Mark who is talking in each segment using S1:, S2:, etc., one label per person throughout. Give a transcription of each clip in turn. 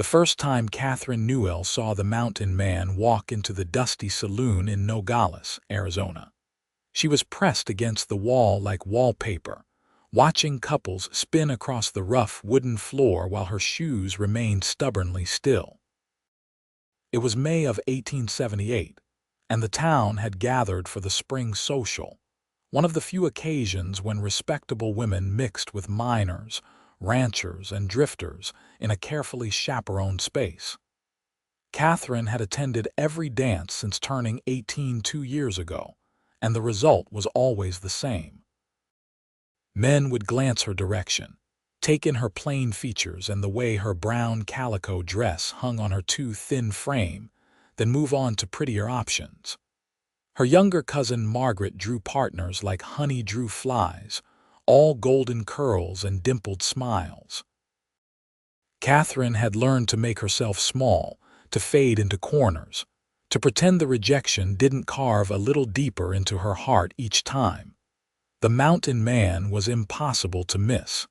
S1: The first time Katherine Newell saw the mountain man walk into the dusty saloon in Nogales, Arizona. She was pressed against the wall like wallpaper, watching couples spin across the rough wooden floor while her shoes remained stubbornly still. It was May of 1878, and the town had gathered for the spring social, one of the few occasions when respectable women mixed with miners, ranchers, and drifters in a carefully chaperoned space. Katherine had attended every dance since turning 18 2 years ago, and the result was always the same. Men would glance her direction, take in her plain features and the way her brown calico dress hung on her too thin frame, then move on to prettier options. Her younger cousin Margaret drew partners like honey drew flies, all golden curls and dimpled smiles. Katherine had learned to make herself small, to fade into corners, to pretend the rejection didn't carve a little deeper into her heart each time. The mountain man was impossible to miss.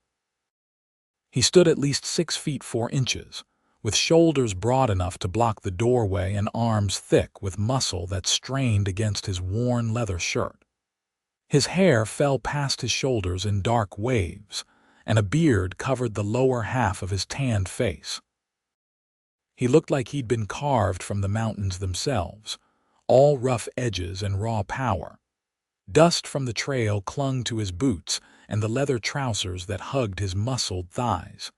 S1: He stood at least 6 feet 4 inches, with shoulders broad enough to block the doorway and arms thick with muscle that strained against his worn leather shirt. His hair fell past his shoulders in dark waves, and a beard covered the lower half of his tanned face. He looked like he'd been carved from the mountains themselves, all rough edges and raw power. Dust from the trail clung to his boots and the leather trousers that hugged his muscled thighs.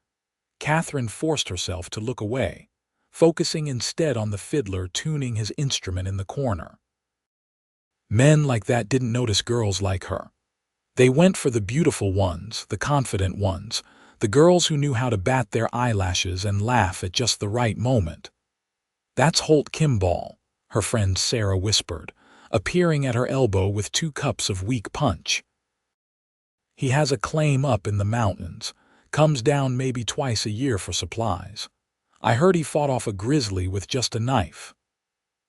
S1: Katherine forced herself to look away, focusing instead on the fiddler tuning his instrument in the corner. Men like that didn't notice girls like her. They went for the beautiful ones, the confident ones, the girls who knew how to bat their eyelashes and laugh at just the right moment. "That's Holt Kimball," her friend Sarah whispered, appearing at her elbow with 2 cups of weak punch. "He has a claim up in the mountains, comes down maybe twice a year for supplies. I heard he fought off a grizzly with just a knife."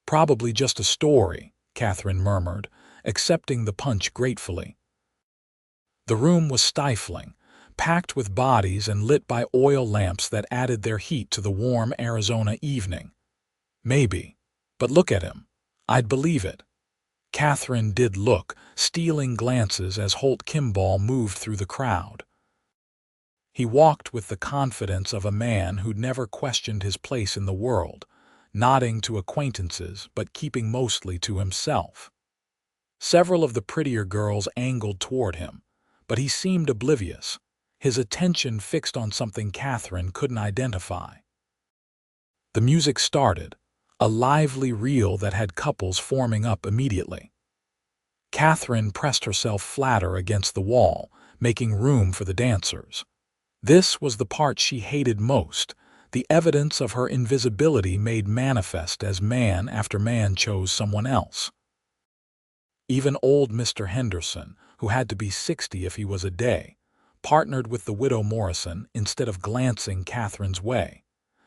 S1: "Probably just a story," Katherine murmured, accepting the punch gratefully. The room was stifling, packed with bodies and lit by oil lamps that added their heat to the warm Arizona evening. "Maybe. But look at him. I'd believe it." Katherine did look, stealing glances as Holt Kimball moved through the crowd. He walked with the confidence of a man who'd never questioned his place in the world, nodding to acquaintances but keeping mostly to himself. Several of the prettier girls angled toward him, but he seemed oblivious, his attention fixed on something Katherine couldn't identify. The music started, a lively reel that had couples forming up immediately. Katherine pressed herself flatter against the wall, making room for the dancers. This was the part she hated most, the evidence of her invisibility made manifest as man after man chose someone else. Even old Mr. Henderson, who had to be 60 if he was a day, partnered with the widow Morrison instead of glancing Katherine's way.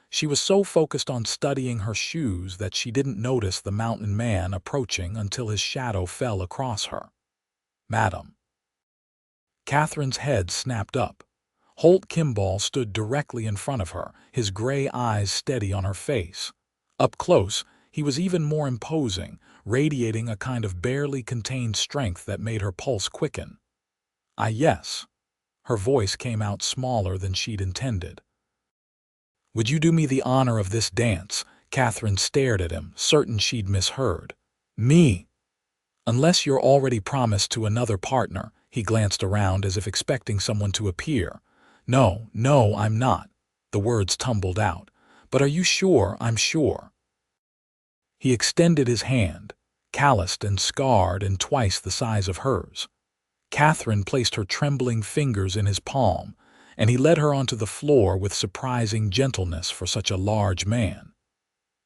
S1: She was so focused on studying her shoes that she didn't notice the mountain man approaching until his shadow fell across her. "Madam." Katherine's head snapped up. Holt Kimball stood directly in front of her, his gray eyes steady on her face. Up close, he was even more imposing, radiating a kind of barely contained strength that made her pulse quicken. Yes." Her voice came out smaller than she'd intended. "Would you do me the honor of this dance?" Katherine stared at him, certain she'd misheard. "Me?" "Unless you're already promised to another partner." He glanced around as if expecting someone to appear. No, I'm not." The words tumbled out. "But are you sure?" "I'm sure." He extended his hand, calloused and scarred and twice the size of hers. Katherine placed her trembling fingers in his palm, and he led her onto the floor with surprising gentleness for such a large man.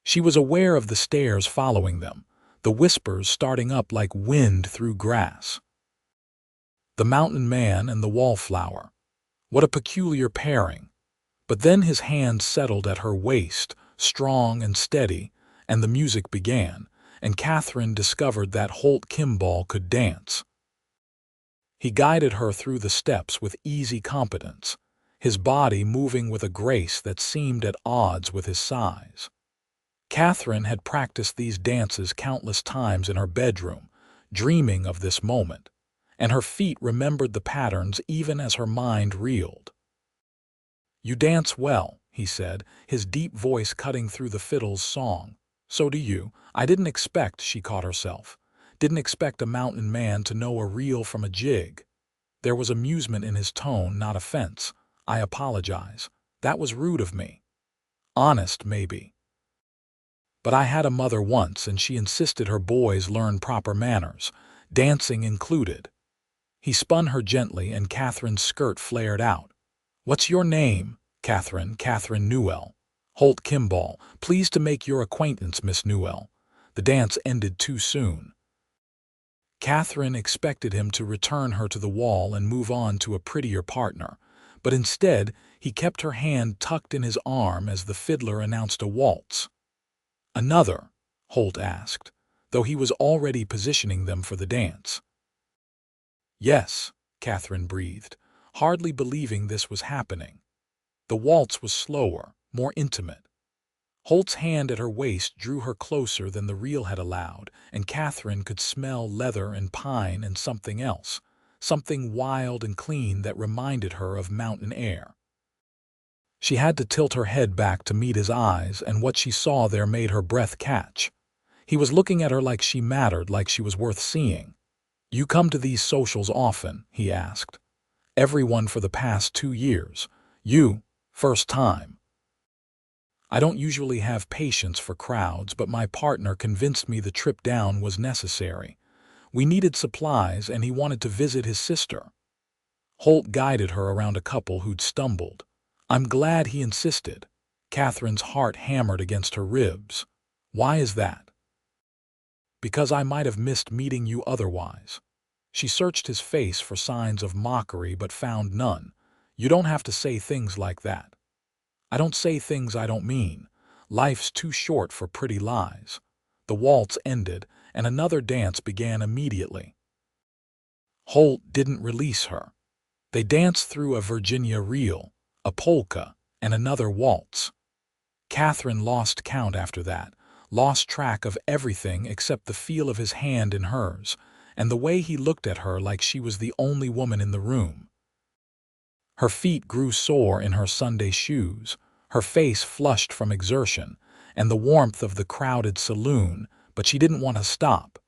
S1: She was aware of the stares following them, the whispers starting up like wind through grass. The mountain man and the wallflower. What a peculiar pairing. But then his hand settled at her waist, strong and steady, and the music began, and Katherine discovered that Holt Kimball could dance. He guided her through the steps with easy competence, his body moving with a grace that seemed at odds with his size. Katherine had practiced these dances countless times in her bedroom, dreaming of this moment, and her feet remembered the patterns even as her mind reeled. "You dance well," he said, his deep voice cutting through the fiddle's song. "So do you." I didn't expect, she caught herself. Didn't expect a mountain man to know a reel from a jig. There was amusement in his tone, not offense. "I apologize. That was rude of me. Honest, maybe. But I had a mother once, and she insisted her boys learn proper manners, dancing included." He spun her gently, and Katherine's skirt flared out. "What's your name?" Katherine Newell." "Holt Kimball. Pleased to make your acquaintance, Miss Newell." The dance ended too soon. Katherine expected him to return her to the wall and move on to a prettier partner, but instead he kept her hand tucked in his arm as the fiddler announced a waltz. "Another?" Holt asked, though he was already positioning them for the dance. "Yes," Katherine breathed, hardly believing this was happening. The waltz was slower, more intimate. Holt's hand at her waist drew her closer than the reel had allowed, and Katherine could smell leather and pine and something else, something wild and clean that reminded her of mountain air. She had to tilt her head back to meet his eyes, and what she saw there made her breath catch. He was looking at her like she mattered, like she was worth seeing. "You come to these socials often?" he asked. "Everyone for the past 2 years. You, first time." "I don't usually have patience for crowds, but my partner convinced me the trip down was necessary. We needed supplies, and he wanted to visit his sister." Holt guided her around a couple who'd stumbled. "I'm glad he insisted." Katherine's heart hammered against her ribs. "Why is that?" "Because I might have missed meeting you otherwise." She searched his face for signs of mockery but found none. "You don't have to say things like that." "I don't say things I don't mean. Life's too short for pretty lies." The waltz ended, and another dance began immediately. Holt didn't release her. They danced through a Virginia reel, a polka, and another waltz. Katherine lost count after that, lost track of everything except the feel of his hand in hers, and the way he looked at her like she was the only woman in the room. Her feet grew sore in her Sunday shoes, her face flushed from exertion and the warmth of the crowded saloon, but she didn't want to stop.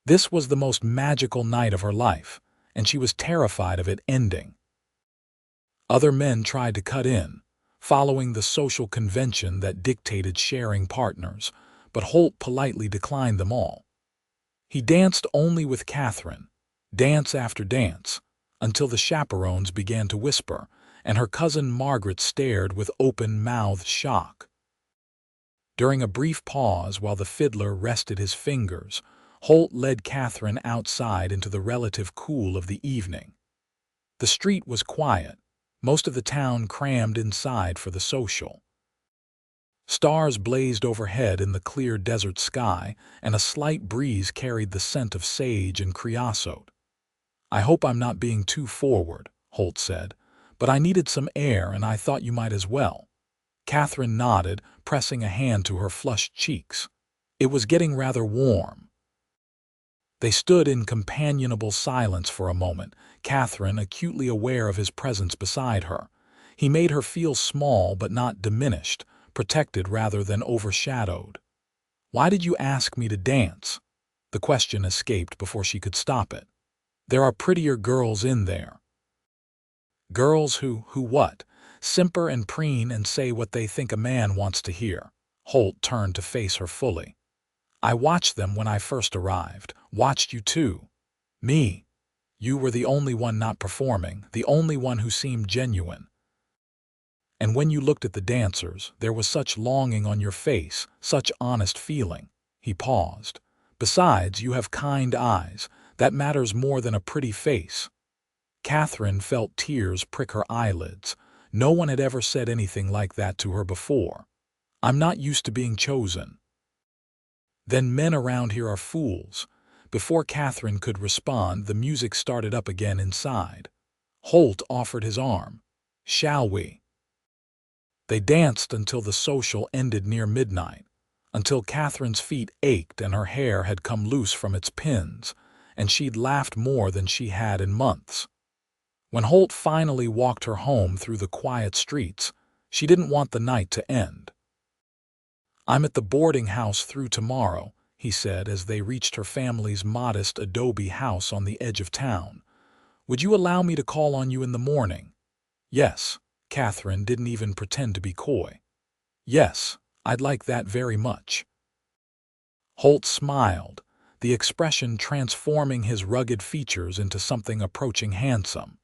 S1: This was the most magical night of her life, and she was terrified of it ending. Other men tried to cut in, following the social convention that dictated sharing partners, but Holt politely declined them all. He danced only with Katherine, dance after dance, until the chaperones began to whisper, and her cousin Margaret stared with open-mouthed shock. During a brief pause while the fiddler rested his fingers, Holt led Katherine outside into the relative cool of the evening. The street was quiet, most of the town crammed inside for the social. Stars blazed overhead in the clear desert sky, and a slight breeze carried the scent of sage and creosote. "I hope I'm not being too forward," Holt said, "but I needed some air and I thought you might as well." Katherine nodded, pressing a hand to her flushed cheeks. It was getting rather warm. They stood in companionable silence for a moment, Katherine acutely aware of his presence beside her. He made her feel small but not diminished, protected rather than overshadowed. "Why did you ask me to dance?" The question escaped before she could stop it. "There are prettier girls in there." "Girls who what? Simper and preen and say what they think a man wants to hear." Holt turned to face her fully. "I watched them when I first arrived. Watched you too." "Me? You were the only one not performing, the only one who seemed genuine. And when you looked at the dancers, there was such longing on your face, such honest feeling." He paused. "Besides, you have kind eyes. That matters more than a pretty face." Katherine felt tears prick her eyelids. No one had ever said anything like that to her before. "I'm not used to being chosen." "Then men around here are fools." Before Katherine could respond, the music started up again inside. Holt offered his arm. Shall we?" They danced until the social ended near midnight, until Catherine's feet ached and her hair had come loose from its pins, and she'd laughed more than she had in months. When Holt finally walked her home through the quiet streets, she didn't want the night to end. "I'm at the boarding house through tomorrow," he said as they reached her family's modest adobe house on the edge of town. "Would you allow me to call on you in the morning?" "Yes." Katherine didn't even pretend to be coy. "Yes, I'd like that very much." Holt smiled, the expression transforming his rugged features into something approaching handsome.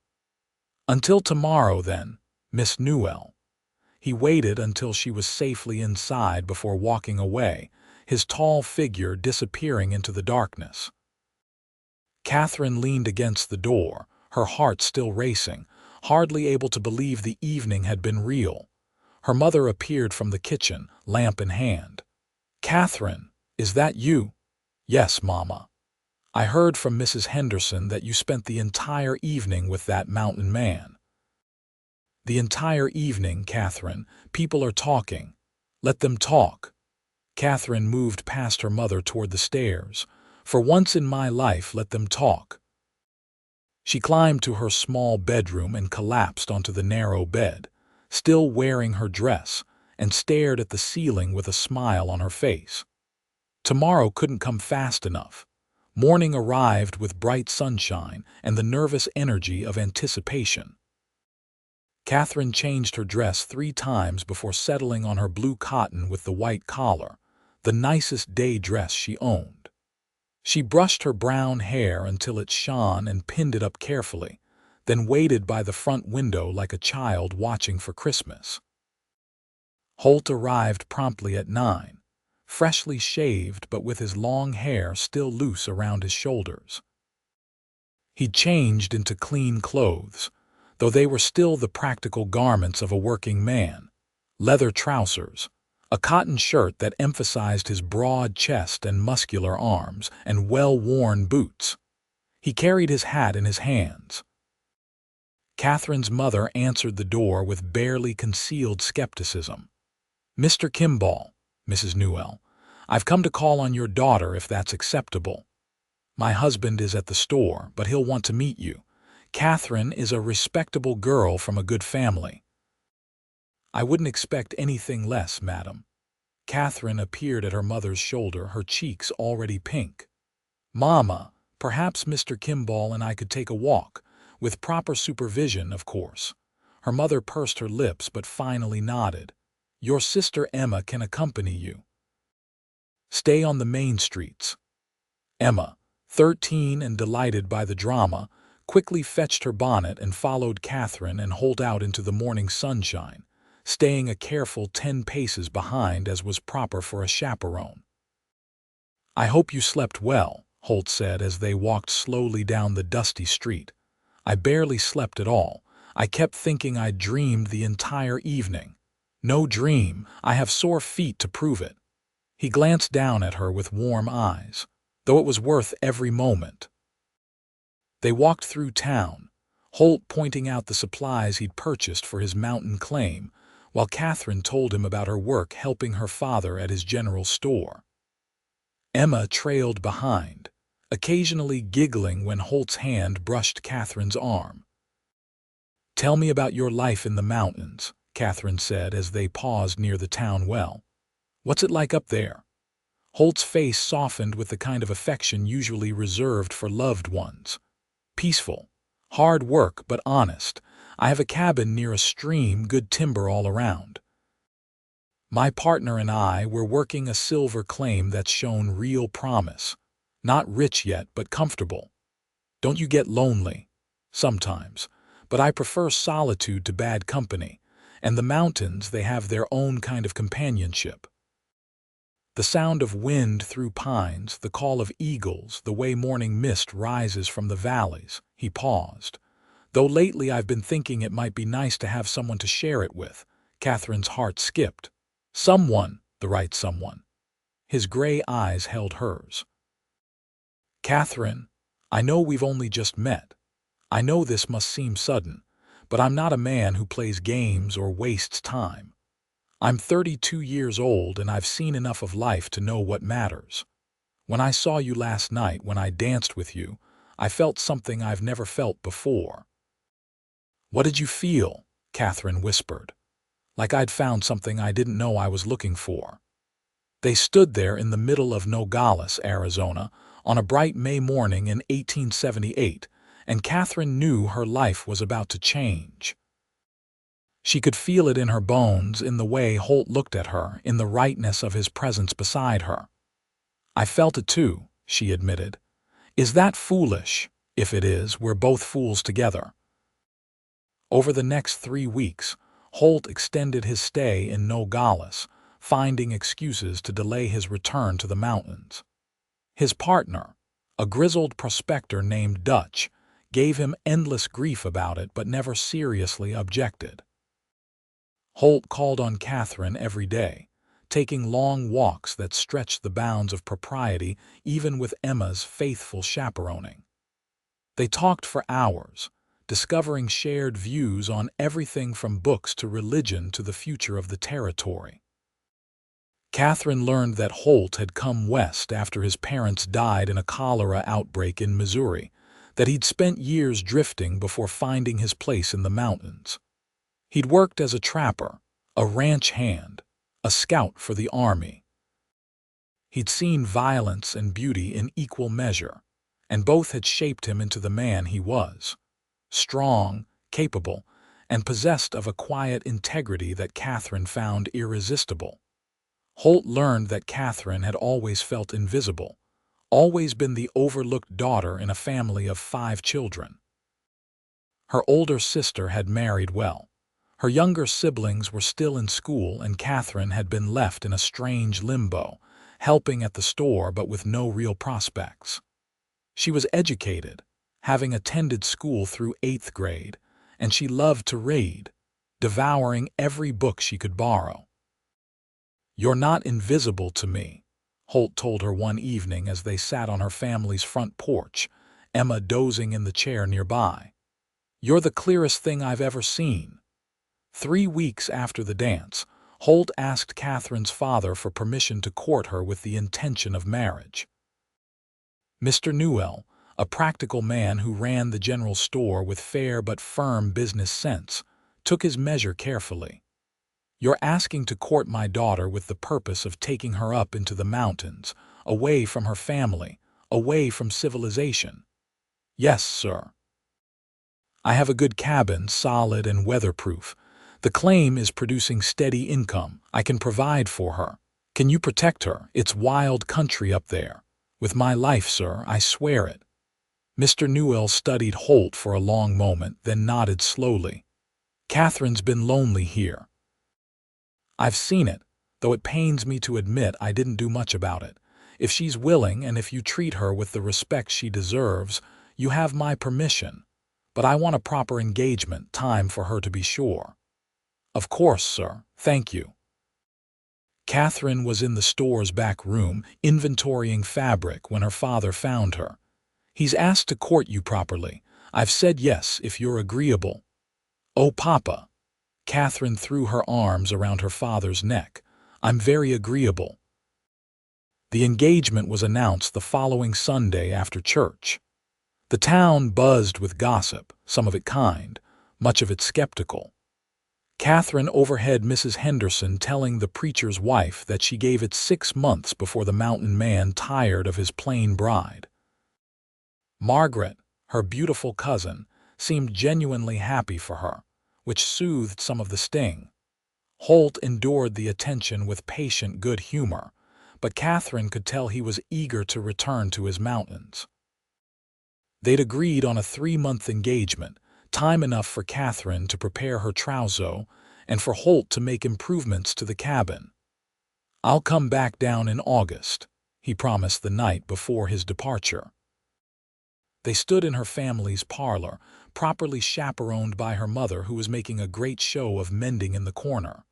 S1: "Until tomorrow, then, Miss Newell." He waited until she was safely inside before walking away, his tall figure disappearing into the darkness. Katherine leaned against the door, her heart still racing, hardly able to believe the evening had been real. Her mother appeared from the kitchen, lamp in hand. "Katherine, is that you?" "Yes, Mama. I heard from Mrs. Henderson that you spent the entire evening with that mountain man." "The entire evening, Katherine. People are talking. Let them talk." Katherine moved past her mother toward the stairs. "For once in my life, let them talk." She climbed to her small bedroom and collapsed onto the narrow bed, still wearing her dress, and stared at the ceiling with a smile on her face. Tomorrow couldn't come fast enough. Morning arrived with bright sunshine and the nervous energy of anticipation. Katherine changed her dress 3 times before settling on her blue cotton with the white collar, the nicest day dress she owned. She brushed her brown hair until it shone and pinned it up carefully, then waited by the front window like a child watching for Christmas. Holt arrived promptly at 9, freshly shaved but with his long hair still loose around his shoulders. He'd changed into clean clothes, though they were still the practical garments of a working man: leather trousers, a cotton shirt that emphasized his broad chest and muscular arms, and well-worn boots. He carried his hat in his hands. Katherine's mother answered the door with barely concealed skepticism. "Mr. Kimball, Mrs. Newell, I've come to call on your daughter if that's acceptable. My husband is at the store, but he'll want to meet you. Katherine is a respectable girl from a good family." "I wouldn't expect anything less, madam." Katherine appeared at her mother's shoulder, her cheeks already pink. "Mama, perhaps Mr. Kimball and I could take a walk, with proper supervision, of course." Her mother pursed her lips but finally nodded. "Your sister Emma can accompany you." "Stay on the main streets." Emma, 13 and delighted by the drama, quickly fetched her bonnet and followed Katherine and Holt out into the morning sunshine, staying a careful 10 paces behind as was proper for a chaperone. "I hope you slept well," Holt said as they walked slowly down the dusty street. "I barely slept at all. I kept thinking I'd dreamed the entire evening." "No dream. I have sore feet to prove it." He glanced down at her with warm eyes, though it was worth every moment. They walked through town, Holt pointing out the supplies he'd purchased for his mountain claim, while Katherine told him about her work helping her father at his general store. Emma trailed behind, occasionally giggling when Holt's hand brushed Katherine's arm. "Tell me about your life in the mountains," Katherine said as they paused near the town well. "What's it like up there?" Holt's face softened with the kind of affection usually reserved for loved ones. "Peaceful. Hard work, but honest. I have a cabin near a stream, good timber all around. My partner and I were working a silver claim that's shown real promise. Not rich yet, but comfortable. Don't you get lonely?" "Sometimes, but I prefer solitude to bad company, and the mountains, they have their own kind of companionship. The sound of wind through pines, the call of eagles, the way morning mist rises from the valleys." He paused. "Though lately I've been thinking it might be nice to have someone to share it with." Katherine's heart skipped. Someone, the right someone. His gray eyes held hers. "Katherine, I know we've only just met. I know this must seem sudden, but I'm not a man who plays games or wastes time. I'm 32 years old and I've seen enough of life to know what matters. When I saw you last night when I danced with you, I felt something I've never felt before." "What did you feel?" Katherine whispered. "Like I'd found something I didn't know I was looking for." They stood there in the middle of Nogales, Arizona, on a bright May morning in 1878, and Katherine knew her life was about to change. She could feel it in her bones, in the way Holt looked at her, in the rightness of his presence beside her. "I felt it too," she admitted. "Is that foolish? If it is, we're both fools together." Over the next 3 weeks, Holt extended his stay in Nogales, finding excuses to delay his return to the mountains. His partner, a grizzled prospector named Dutch, gave him endless grief about it but never seriously objected. Holt called on Katherine every day, taking long walks that stretched the bounds of propriety even with Emma's faithful chaperoning. They talked for hours, discovering shared views on everything from books to religion to the future of the territory. Katherine learned that Holt had come west after his parents died in a cholera outbreak in Missouri, that he'd spent years drifting before finding his place in the mountains. He'd worked as a trapper, a ranch hand, a scout for the army. He'd seen violence and beauty in equal measure, and both had shaped him into the man he was. Strong, capable, and possessed of a quiet integrity that Katherine found irresistible. Holt learned that Katherine had always felt invisible, always been the overlooked daughter in a family of 5 children. Her older sister had married well. Her younger siblings were still in school, and Katherine had been left in a strange limbo, helping at the store but with no real prospects. She was educated, having attended school through 8th grade, and she loved to read, devouring every book she could borrow. "You're not invisible to me," Holt told her one evening as they sat on her family's front porch, Emma dozing in the chair nearby. "You're the clearest thing I've ever seen." 3 weeks after the dance, Holt asked Katherine's father for permission to court her with the intention of marriage. Mr. Newell, a practical man who ran the general store with fair but firm business sense, took his measure carefully. "You're asking to court my daughter with the purpose of taking her up into the mountains, away from her family, away from civilization." "Yes, sir. I have a good cabin, solid and weatherproof. The claim is producing steady income. I can provide for her. Can you protect her? It's wild country up there. With my life, sir, I swear it." Mr. Newell studied Holt for a long moment, then nodded slowly. "Katherine's been lonely here. I've seen it, though it pains me to admit I didn't do much about it. If she's willing and if you treat her with the respect she deserves, you have my permission. But I want a proper engagement, time for her to be sure." "Of course, sir. Thank you." Katherine was in the store's back room, inventorying fabric, when her father found her. "He's asked to court you properly. I've said yes if you're agreeable." "Oh, Papa." Katherine threw her arms around her father's neck. "I'm very agreeable." The engagement was announced the following Sunday after church. The town buzzed with gossip, some of it kind, much of it skeptical. Katherine overheard Mrs. Henderson telling the preacher's wife that she gave it 6 months before the mountain man tired of his plain bride. Margaret, her beautiful cousin, seemed genuinely happy for her, which soothed some of the sting. Holt endured the attention with patient good humor, but Katherine could tell he was eager to return to his mountains. They'd agreed on a 3-month engagement, time enough for Katherine to prepare her trousseau and for Holt to make improvements to the cabin. "I'll come back down in August," he promised the night before his departure. They stood in her family's parlor, properly chaperoned by her mother, who was making a great show of mending in the corner.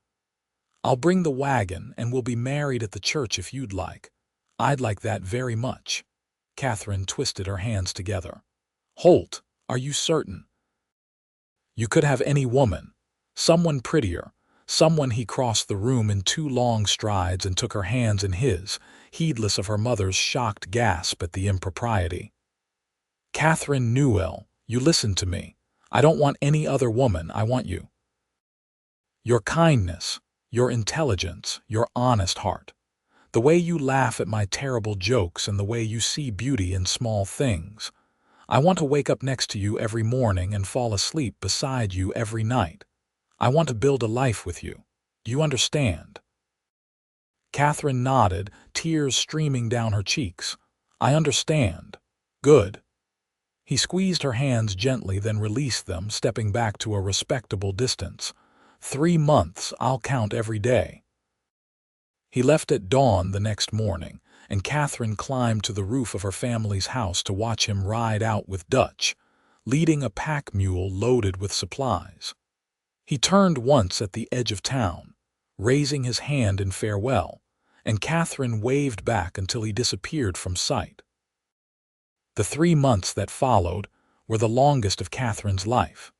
S1: "I'll bring the wagon and we'll be married at the church if you'd like." "I'd like that very much." Katherine twisted her hands together. "Holt, are you certain?" You could have any woman, someone prettier, someone. He crossed the room in 2 long strides and took her hands in his, heedless of her mother's shocked gasp at the impropriety. Katherine Newell, you listen to me. I don't want any other woman, I want you. Your kindness, your intelligence, your honest heart. The way you laugh at my terrible jokes and the way you see beauty in small things. I want to wake up next to you every morning and fall asleep beside you every night. I want to build a life with you. Do you understand? Katherine nodded, tears streaming down her cheeks. I understand. Good. He squeezed her hands gently, then released them, stepping back to a respectable distance. 3 months, I'll count every day. He left at dawn the next morning, and Katherine climbed to the roof of her family's house to watch him ride out with Dutch, leading a pack mule loaded with supplies. He turned once at the edge of town, raising his hand in farewell, and Katherine waved back until he disappeared from sight. The 3 months that followed were the longest of Katherine's life.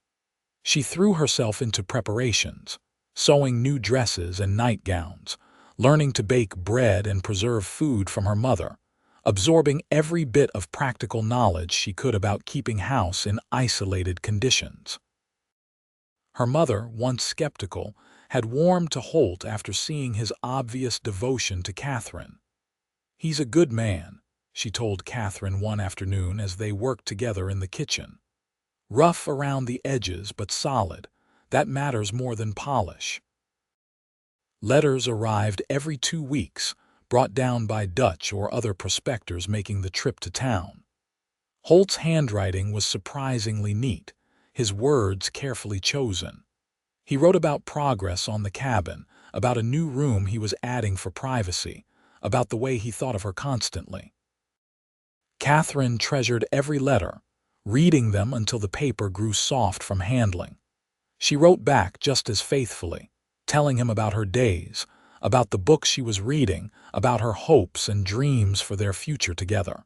S1: She threw herself into preparations, sewing new dresses and nightgowns, learning to bake bread and preserve food from her mother, absorbing every bit of practical knowledge she could about keeping house in isolated conditions. Her mother, once skeptical, had warmed to Holt after seeing his obvious devotion to Katherine. He's a good man, she told Katherine one afternoon as they worked together in the kitchen. Rough around the edges but solid, that matters more than polish. Letters arrived every 2 weeks, brought down by Dutch or other prospectors making the trip to town. Holt's handwriting was surprisingly neat, his words carefully chosen. He wrote about progress on the cabin, about a new room he was adding for privacy, about the way he thought of her constantly. Katherine treasured every letter, reading them until the paper grew soft from handling. She wrote back just as faithfully, telling him about her days, about the books she was reading, about her hopes and dreams for their future together.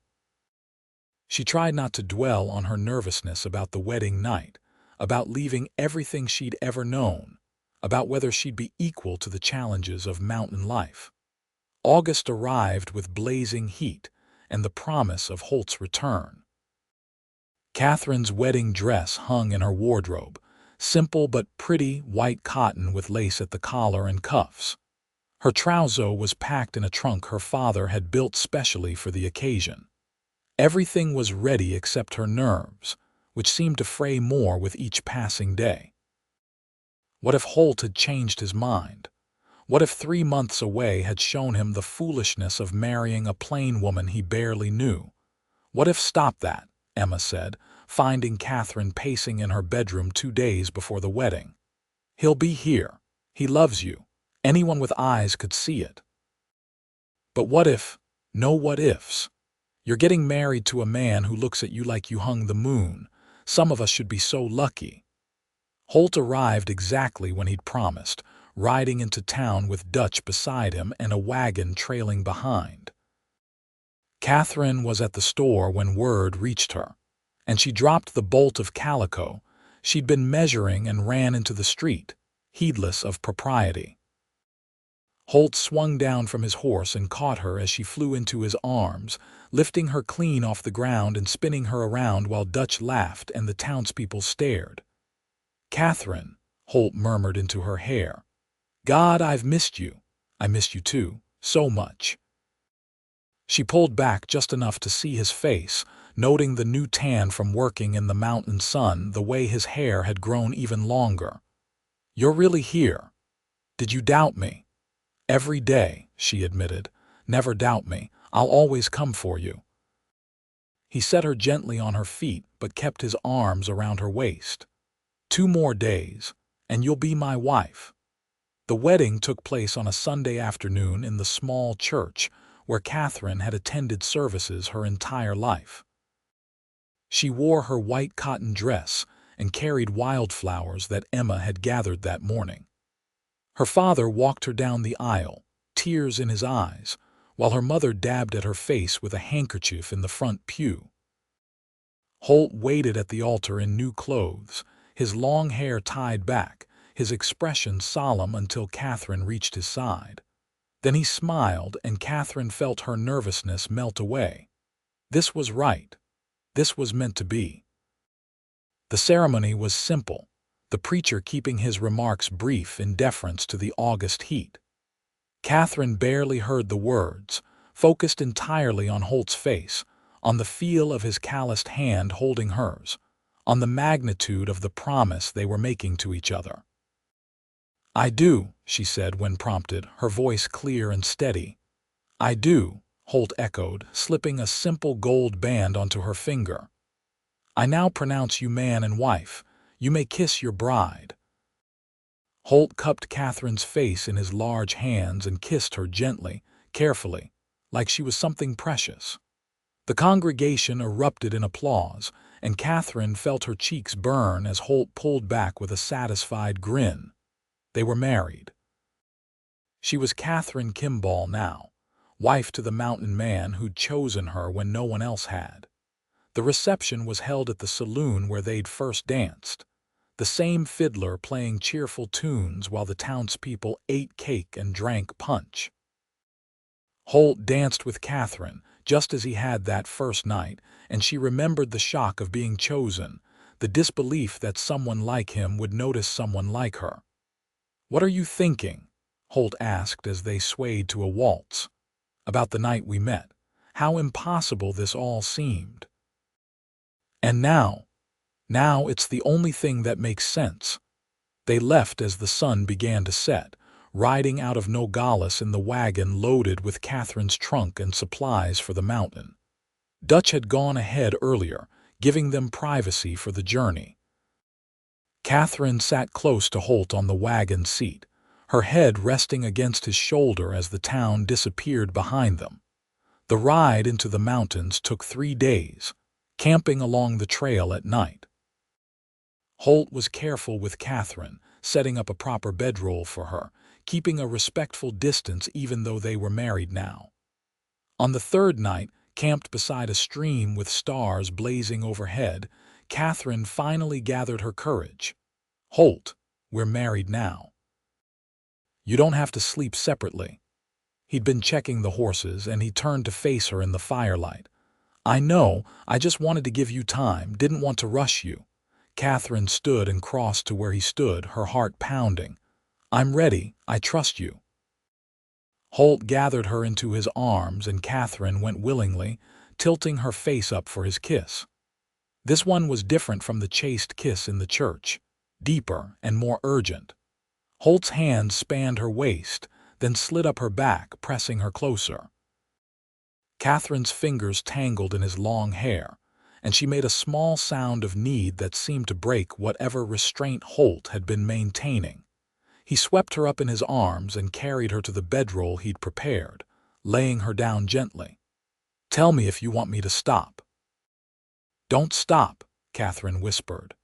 S1: She tried not to dwell on her nervousness about the wedding night, about leaving everything she'd ever known, about whether she'd be equal to the challenges of mountain life. August arrived with blazing heat and the promise of Holt's return. Katherine's wedding dress hung in her wardrobe, simple but pretty white cotton with lace at the collar and cuffs. Her trousseau was packed in a trunk her father had built specially for the occasion. Everything was ready except her nerves, which seemed to fray more with each passing day. What if Holt had changed his mind? What if 3 months away had shown him the foolishness of marrying a plain woman he barely knew? What if— Stop that, Emma said, finding Katherine pacing in her bedroom 2 days before the wedding. He'll be here. He loves you. Anyone with eyes could see it. But what if— No what ifs. You're getting married to a man who looks at you like you hung the moon. Some of us should be so lucky. Holt arrived exactly when he'd promised, riding into town with Dutch beside him and a wagon trailing behind. Katherine was at the store when word reached her, and she dropped the bolt of calico she'd been measuring and ran into the street, heedless of propriety. Holt swung down from his horse and caught her as she flew into his arms, lifting her clean off the ground and spinning her around while Dutch laughed and the townspeople stared. "Katherine," Holt murmured into her hair. "God, I've missed you. I missed you too, so much." She pulled back just enough to see his face, noting the new tan from working in the mountain sun, the way his hair had grown even longer. "You're really here? Did you doubt me?" "Every day," she admitted. "Never doubt me. I'll always come for you." He set her gently on her feet but kept his arms around her waist. "2 more days, and you'll be my wife." The wedding took place on a Sunday afternoon in the small church where Katherine had attended services her entire life. She wore her white cotton dress and carried wildflowers that Emma had gathered that morning. Her father walked her down the aisle, tears in his eyes, while her mother dabbed at her face with a handkerchief in the front pew. Holt waited at the altar in new clothes, his long hair tied back, his expression solemn until Katherine reached his side. Then he smiled, and Katherine felt her nervousness melt away. This was right. This was meant to be. The ceremony was simple, the preacher keeping his remarks brief in deference to the August heat. Katherine barely heard the words, focused entirely on Holt's face, on the feel of his calloused hand holding hers, on the magnitude of the promise they were making to each other. "I do," she said when prompted, her voice clear and steady. "I do," Holt echoed, slipping a simple gold band onto her finger. "I now pronounce you man and wife. You may kiss your bride." Holt cupped Katherine's face in his large hands and kissed her gently, carefully, like she was something precious. The congregation erupted in applause, and Katherine felt her cheeks burn as Holt pulled back with a satisfied grin. They were married. She was Katherine Kimball now, wife to the mountain man who'd chosen her when no one else had. The reception was held at the saloon where they'd first danced, the same fiddler playing cheerful tunes while the townspeople ate cake and drank punch. Holt danced with Katherine, just as he had that first night, and she remembered the shock of being chosen, the disbelief that someone like him would notice someone like her. "What are you thinking?" Holt asked as they swayed to a waltz. "About the night we met. How impossible this all seemed. And now it's the only thing that makes sense." They left as the sun began to set, riding out of Nogales in the wagon loaded with Katherine's trunk and supplies for the mountain. Dutch had gone ahead earlier, giving them privacy for the journey. Katherine sat close to Holt on the wagon seat, her head resting against his shoulder as the town disappeared behind them. The ride into the mountains took 3 days, camping along the trail at night. Holt was careful with Katherine, setting up a proper bedroll for her, keeping a respectful distance even though they were married now. On the 3rd night, camped beside a stream with stars blazing overhead, Katherine finally gathered her courage. "Holt, we're married now. You don't have to sleep separately." He'd been checking the horses, and he turned to face her in the firelight. "I know, I just wanted to give you time, didn't want to rush you." Katherine stood and crossed to where he stood, her heart pounding. "I'm ready, I trust you." Holt gathered her into his arms, and Katherine went willingly, tilting her face up for his kiss. This one was different from the chaste kiss in the church, deeper and more urgent. Holt's hand spanned her waist, then slid up her back, pressing her closer. Katherine's fingers tangled in his long hair, and she made a small sound of need that seemed to break whatever restraint Holt had been maintaining. He swept her up in his arms and carried her to the bedroll he'd prepared, laying her down gently. "Tell me if you want me to stop." "Don't stop," Katherine whispered.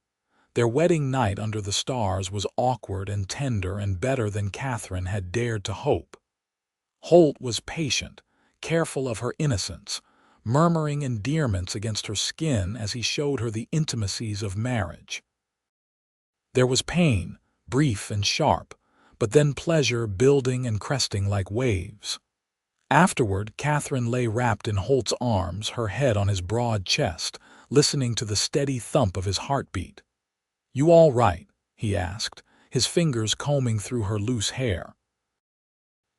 S1: Their wedding night under the stars was awkward and tender and better than Katherine had dared to hope. Holt was patient, careful of her innocence, murmuring endearments against her skin as he showed her the intimacies of marriage. There was pain, brief and sharp, but then pleasure building and cresting like waves. Afterward, Katherine lay wrapped in Holt's arms, her head on his broad chest, listening to the steady thump of his heartbeat. "You all right?" he asked, his fingers combing through her loose hair.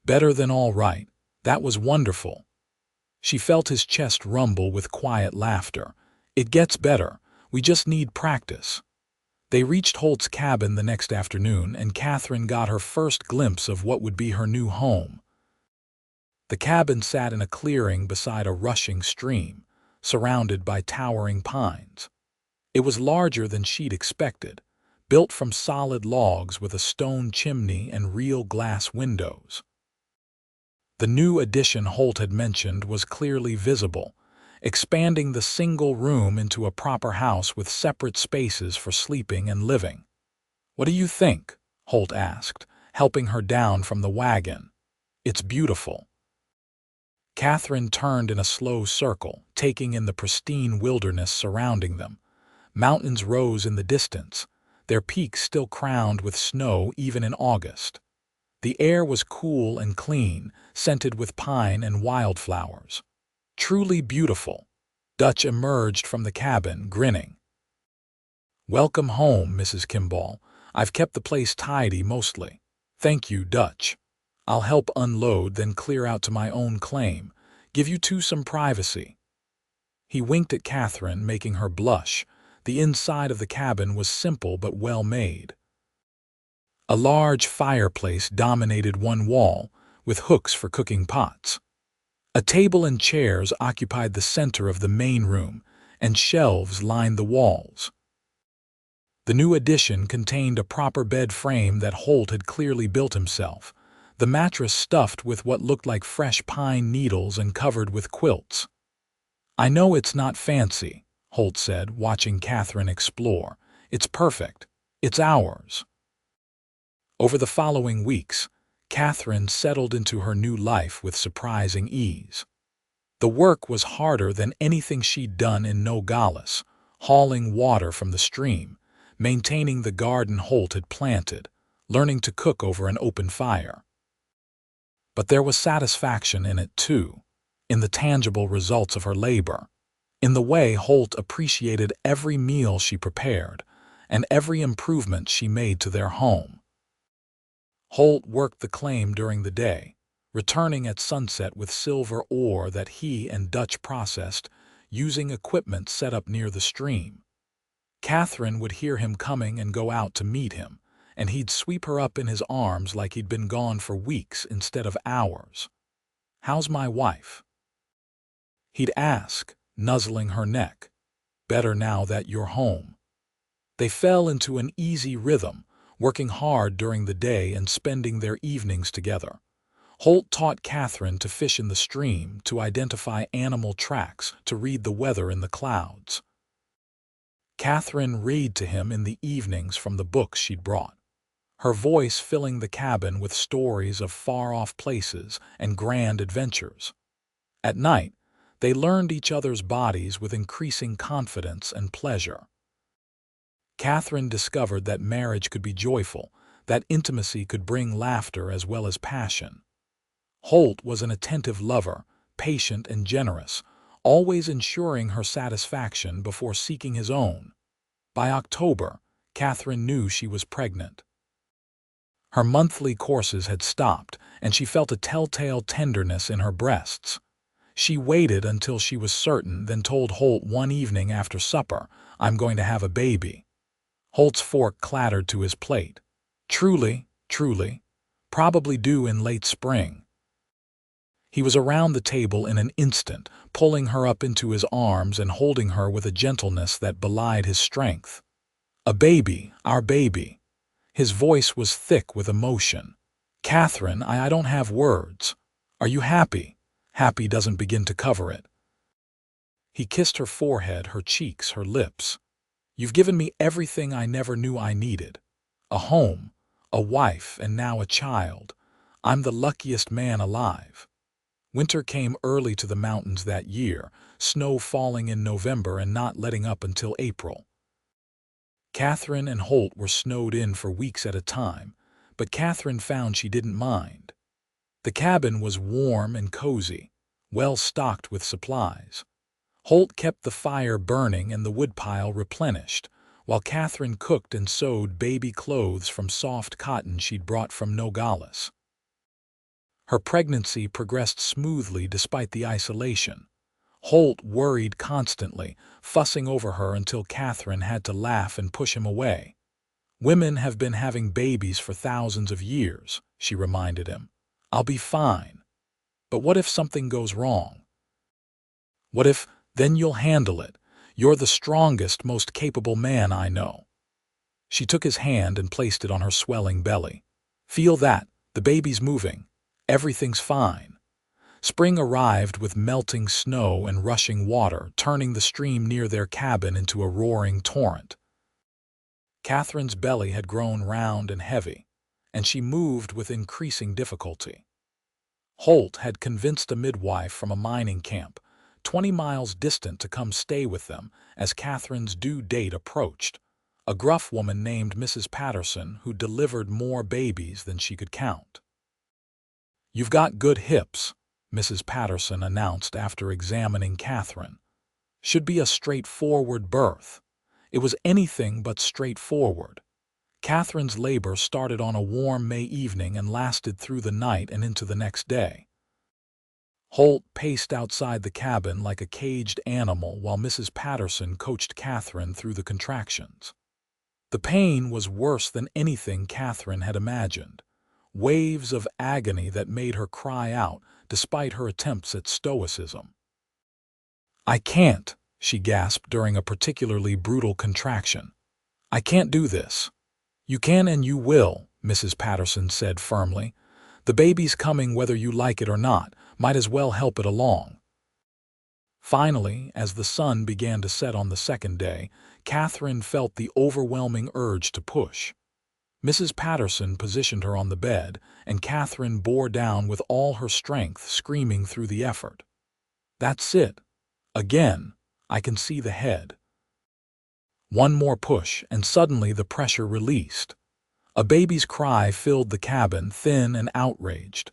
S1: "Better than all right. That was wonderful." She felt his chest rumble with quiet laughter. "It gets better. We just need practice." They reached Holt's cabin the next afternoon, and Katherine got her first glimpse of what would be her new home. The cabin sat in a clearing beside a rushing stream, surrounded by towering pines. It was larger than she'd expected, built from solid logs with a stone chimney and real glass windows. The new addition Holt had mentioned was clearly visible, expanding the single room into a proper house with separate spaces for sleeping and living. "What do you think?" Holt asked, helping her down from the wagon. "It's beautiful." Katherine turned in a slow circle, taking in the pristine wilderness surrounding them. Mountains rose in the distance, their peaks still crowned with snow even in August. The air was cool and clean, scented with pine and wildflowers. Truly beautiful. Dutch emerged from the cabin, grinning. "Welcome home, Mrs. Kimball. I've kept the place tidy mostly." "Thank you, Dutch. I'll help unload, then clear out to my own claim. Give you two some privacy." He winked at Katherine, making her blush. The inside of the cabin was simple but well made. A large fireplace dominated one wall, with hooks for cooking pots. A table and chairs occupied the center of the main room, and shelves lined the walls. The new addition contained a proper bed frame that Holt had clearly built himself, the mattress stuffed with what looked like fresh pine needles and covered with quilts. "I know it's not fancy," Holt said, watching Katherine explore. "It's perfect. It's ours." Over the following weeks, Katherine settled into her new life with surprising ease. The work was harder than anything she'd done in Nogales, hauling water from the stream, maintaining the garden Holt had planted, learning to cook over an open fire. But there was satisfaction in it too, in the tangible results of her labor, in the way Holt appreciated every meal she prepared and every improvement she made to their home. Holt worked the claim during the day, returning at sunset with silver ore that he and Dutch processed, using equipment set up near the stream. Katherine would hear him coming and go out to meet him, and he'd sweep her up in his arms like he'd been gone for weeks instead of hours. "How's my wife?" he'd ask, nuzzling her neck. "Better now that you're home." They fell into an easy rhythm, working hard during the day and spending their evenings together. Holt taught Katherine to fish in the stream, to identify animal tracks, to read the weather in the clouds. Katherine read to him in the evenings from the books she'd brought, her voice filling the cabin with stories of far-off places and grand adventures. At night, they learned each other's bodies with increasing confidence and pleasure. Katherine discovered that marriage could be joyful, that intimacy could bring laughter as well as passion. Holt was an attentive lover, patient and generous, always ensuring her satisfaction before seeking his own. By October, Katherine knew she was pregnant. Her monthly courses had stopped, and she felt a telltale tenderness in her breasts. She waited until she was certain, then told Holt one evening after supper, "I'm going to have a baby." Holt's fork clattered to his plate. Truly, probably due in late spring." He was around the table in an instant, pulling her up into his arms and holding her with a gentleness that belied his strength. "A baby, our baby." His voice was thick with emotion. "Katherine, I don't have words. Are you happy?" Happy doesn't begin to cover it. He kissed her forehead, her cheeks, her lips. "You've given me everything I never knew I needed. A home, a wife, and now a child. I'm the luckiest man alive." Winter came early to the mountains that year, snow falling in November and not letting up until April. Katherine and Holt were snowed in for weeks at a time, but Katherine found she didn't mind. The cabin was warm and cozy, well stocked with supplies. Holt kept the fire burning and the woodpile replenished, while Katherine cooked and sewed baby clothes from soft cotton she'd brought from Nogales. Her pregnancy progressed smoothly despite the isolation. Holt worried constantly, fussing over her until Katherine had to laugh and push him away. "Women have been having babies for thousands of years," she reminded him. "I'll be fine." "But what if something goes wrong?" "What if, then you'll handle it. You're the strongest, most capable man I know." She took his hand and placed it on her swelling belly. "Feel that, the baby's moving. Everything's fine." Spring arrived with melting snow and rushing water, turning the stream near their cabin into a roaring torrent. Katherine's belly had grown round and heavy, and she moved with increasing difficulty. Holt had convinced a midwife from a mining camp, 20 miles distant, to come stay with them as Katherine's due date approached. a gruff woman named Mrs. Patterson who delivered more babies than she could count. "You've got good hips," Mrs. Patterson announced after examining Katherine. "Should be a straightforward birth." It was anything but straightforward. Katherine's labor started on a warm May evening and lasted through the night and into the next day. Holt paced outside the cabin like a caged animal while Mrs. Patterson coached Katherine through the contractions. The pain was worse than anything Katherine had imagined. Waves of agony that made her cry out despite her attempts at stoicism. "I can't," she gasped during a particularly brutal contraction. "I can't do this." "You can and you will," Mrs. Patterson said firmly. "The baby's coming whether you like it or not. Might as well help it along." Finally, as the sun began to set on the second day, Katherine felt the overwhelming urge to push. Mrs. Patterson positioned her on the bed, and Katherine bore down with all her strength, screaming through the effort. "That's it. Again. I can see the head." One more push, and suddenly the pressure released. A baby's cry filled the cabin, thin and outraged.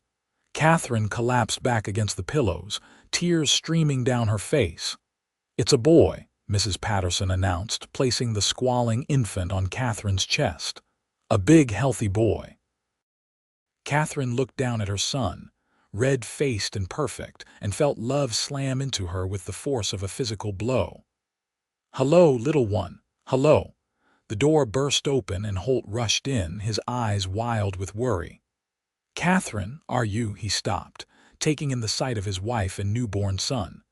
S1: Katherine collapsed back against the pillows, tears streaming down her face. "It's a boy," Mrs. Patterson announced, placing the squalling infant on Katherine's chest. "A big, healthy boy." Katherine looked down at her son, red-faced and perfect, and felt love slam into her with the force of a physical blow. "Hello, little one. Hello." The door burst open and Holt rushed in, his eyes wild with worry. "Katherine, are you?" He stopped, taking in the sight of his wife and newborn son.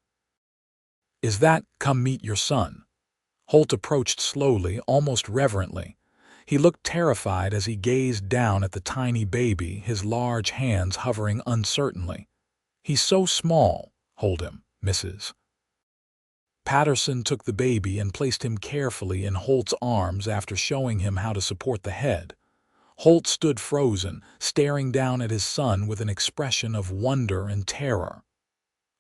S1: "Is that, come meet your son?" Holt approached slowly, almost reverently. He looked terrified as he gazed down at the tiny baby, his large hands hovering uncertainly. "He's so small." "Hold him, Mrs. Patterson took the baby and placed him carefully in Holt's arms after showing him how to support the head. Holt stood frozen, staring down at his son with an expression of wonder and terror.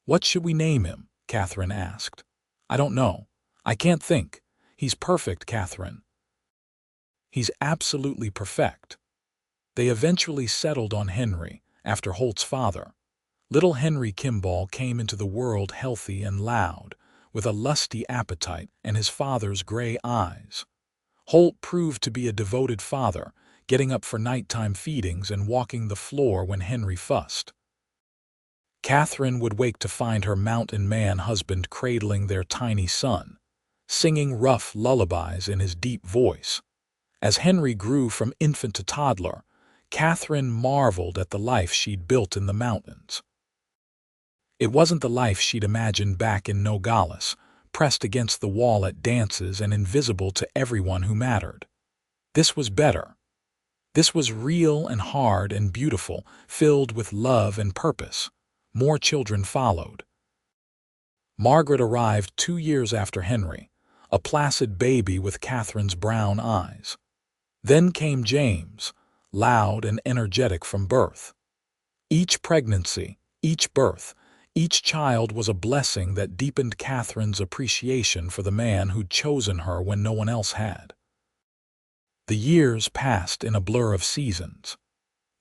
S1: "What should we name him?" Katherine asked. "I don't know. I can't think. He's perfect, Katherine." "He's absolutely perfect." They eventually settled on Henry, after Holt's father. Little Henry Kimball came into the world healthy and loud, with a lusty appetite and his father's gray eyes. Holt proved to be a devoted father, getting up for nighttime feedings and walking the floor when Henry fussed. Katherine would wake to find her mountain man husband cradling their tiny son, singing rough lullabies in his deep voice. As Henry grew from infant to toddler, Katherine marveled at the life she'd built in the mountains. It wasn't the life she'd imagined back in Nogales, pressed against the wall at dances and invisible to everyone who mattered. This was better. This was real and hard and beautiful, filled with love and purpose. More children followed. Margaret arrived 2 years after Henry, a placid baby with Katherine's brown eyes. Then came James, loud and energetic from birth. Each pregnancy, each birth, each child was a blessing that deepened Katherine's appreciation for the man who'd chosen her when no one else had. The years passed in a blur of seasons.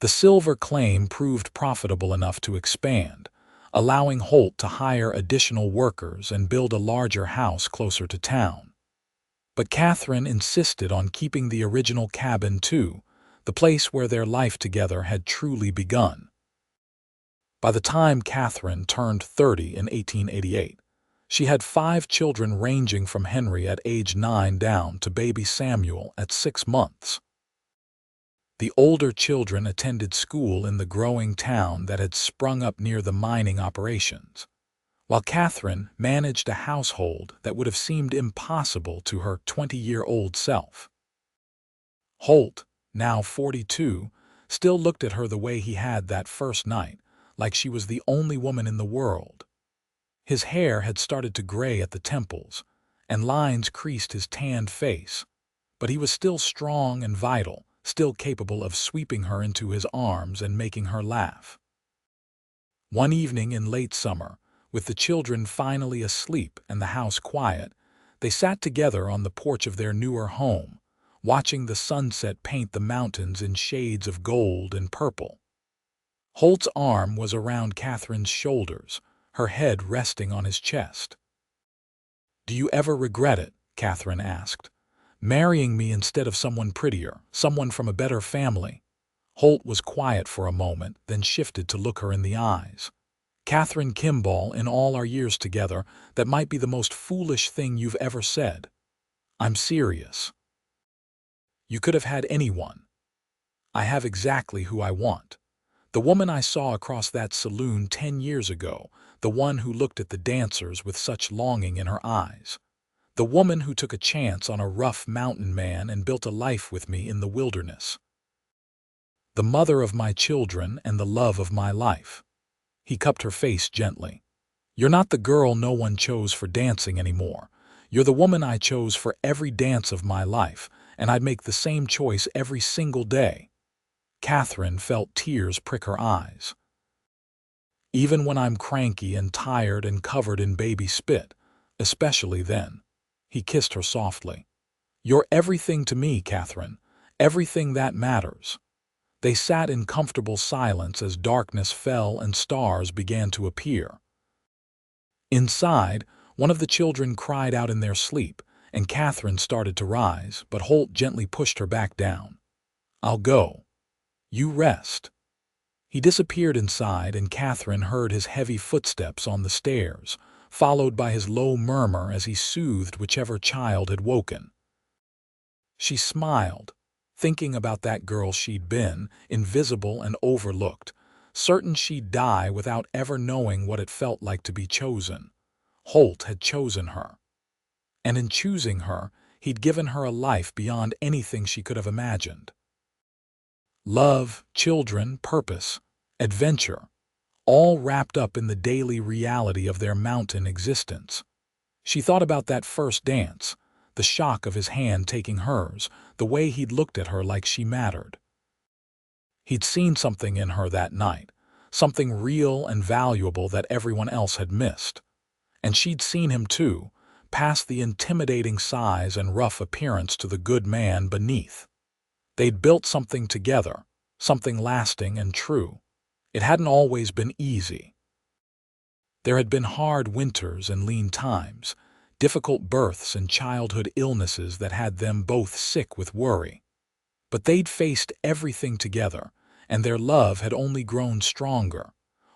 S1: The silver claim proved profitable enough to expand, allowing Holt to hire additional workers and build a larger house closer to town. But Katherine insisted on keeping the original cabin too, the place where their life together had truly begun. By the time Katherine turned 30 in 1888, she had 5 children ranging from Henry at age 9 down to baby Samuel at 6 months. The older children attended school in the growing town that had sprung up near the mining operations, while Katherine managed a household that would have seemed impossible to her 20-year-old self. Holt, now 42, still looked at her the way he had that first night, like she was the only woman in the world. His hair had started to gray at the temples, and lines creased his tanned face, but he was still strong and vital, still capable of sweeping her into his arms and making her laugh. One evening in late summer, with the children finally asleep and the house quiet, they sat together on the porch of their newer home, watching the sunset paint the mountains in shades of gold and purple. Holt's arm was around Katherine's shoulders, her head resting on his chest. "Do you ever regret it?" Katherine asked. "Marrying me instead of someone prettier, someone from a better family?" Holt was quiet for a moment, then shifted to look her in the eyes. "Katherine Kimball, in all our years together, that might be the most foolish thing you've ever said. I'm serious. You could have had anyone. I have exactly who I want. The woman I saw across that saloon 10 years ago, the one who looked at the dancers with such longing in her eyes. The woman who took a chance on a rough mountain man and built a life with me in the wilderness. The mother of my children and the love of my life." He cupped her face gently. "You're not the girl no one chose for dancing anymore. You're the woman I chose for every dance of my life, and I'd make the same choice every single day." Katherine felt tears prick her eyes. "Even when I'm cranky and tired and covered in baby spit, especially then." He kissed her softly. "You're everything to me, Katherine, everything that matters." They sat in comfortable silence as darkness fell and stars began to appear. Inside, one of the children cried out in their sleep, and Katherine started to rise, but Holt gently pushed her back down. "I'll go. You rest." He disappeared inside, and Katherine heard his heavy footsteps on the stairs, followed by his low murmur as he soothed whichever child had woken. She smiled, thinking about that girl she'd been, invisible and overlooked, certain she'd die without ever knowing what it felt like to be chosen. Holt had chosen her. And in choosing her, he'd given her a life beyond anything she could have imagined. Love, children, purpose, adventure, all wrapped up in the daily reality of their mountain existence. She thought about that first dance, the shock of his hand taking hers, the way he'd looked at her like she mattered. He'd seen something in her that night, something real and valuable that everyone else had missed. And she'd seen him too, past the intimidating size and rough appearance to the good man beneath. They'd built something together, something lasting and true. It hadn't always been easy. There had been hard winters and lean times, difficult births and childhood illnesses that had them both sick with worry. But they'd faced everything together, and their love had only grown stronger.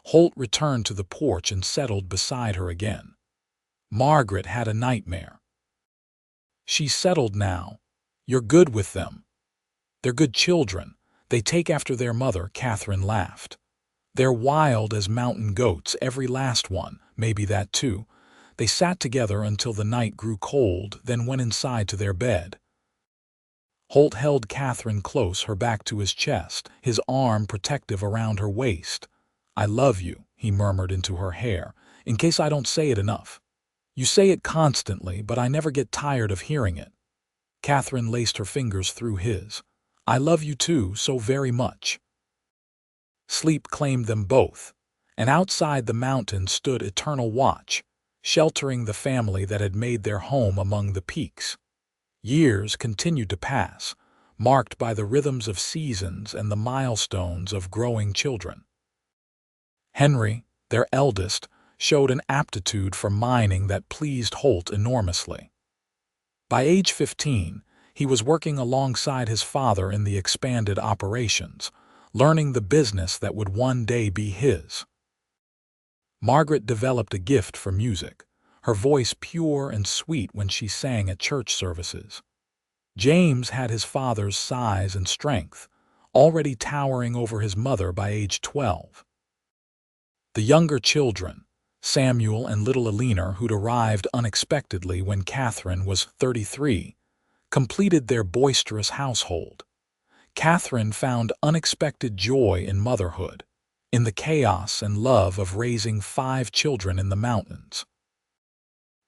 S1: Holt returned to the porch and settled beside her again. Margaret had a nightmare. "She's settled now. You're good with them. They're good children. They take after their mother," Katherine laughed. "They're wild as mountain goats, every last one, maybe that too." They sat together until the night grew cold, then went inside to their bed. Holt held Katherine close, her back to his chest, his arm protective around her waist. "I love you," he murmured into her hair, "in case I don't say it enough. You say it constantly, but I never get tired of hearing it." Katherine laced her fingers through his. "I love you too, so very much." Sleep claimed them both, and outside the mountains stood eternal watch, sheltering the family that had made their home among the peaks. Years continued to pass, marked by the rhythms of seasons and the milestones of growing children. Henry, their eldest, showed an aptitude for mining that pleased Holt enormously. By age 15, he was working alongside his father in the expanded operations, learning the business that would one day be his. Margaret developed a gift for music, her voice pure and sweet when she sang at church services. James had his father's size and strength, already towering over his mother by age 12. The younger children, Samuel and little Eleanor, who'd arrived unexpectedly when Katherine was 33, completed their boisterous household. Katherine found unexpected joy in motherhood, in the chaos and love of raising 5 children in the mountains.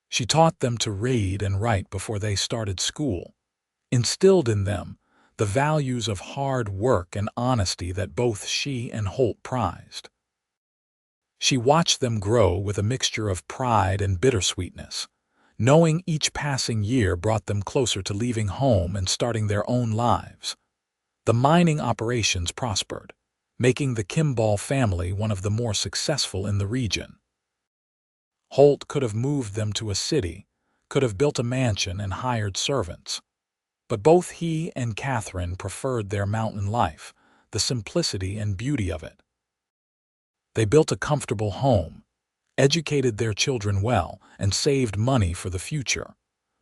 S1: She taught them to read and write before they started school, instilled in them the values of hard work and honesty that both she and Holt prized. She watched them grow with a mixture of pride and bittersweetness, knowing each passing year brought them closer to leaving home and starting their own lives. The mining operations prospered, making the Kimball family one of the more successful in the region. Holt could have moved them to a city, could have built a mansion and hired servants. But both he and Katherine preferred their mountain life, the simplicity and beauty of it. They built a comfortable home, educated their children well, and saved money for the future,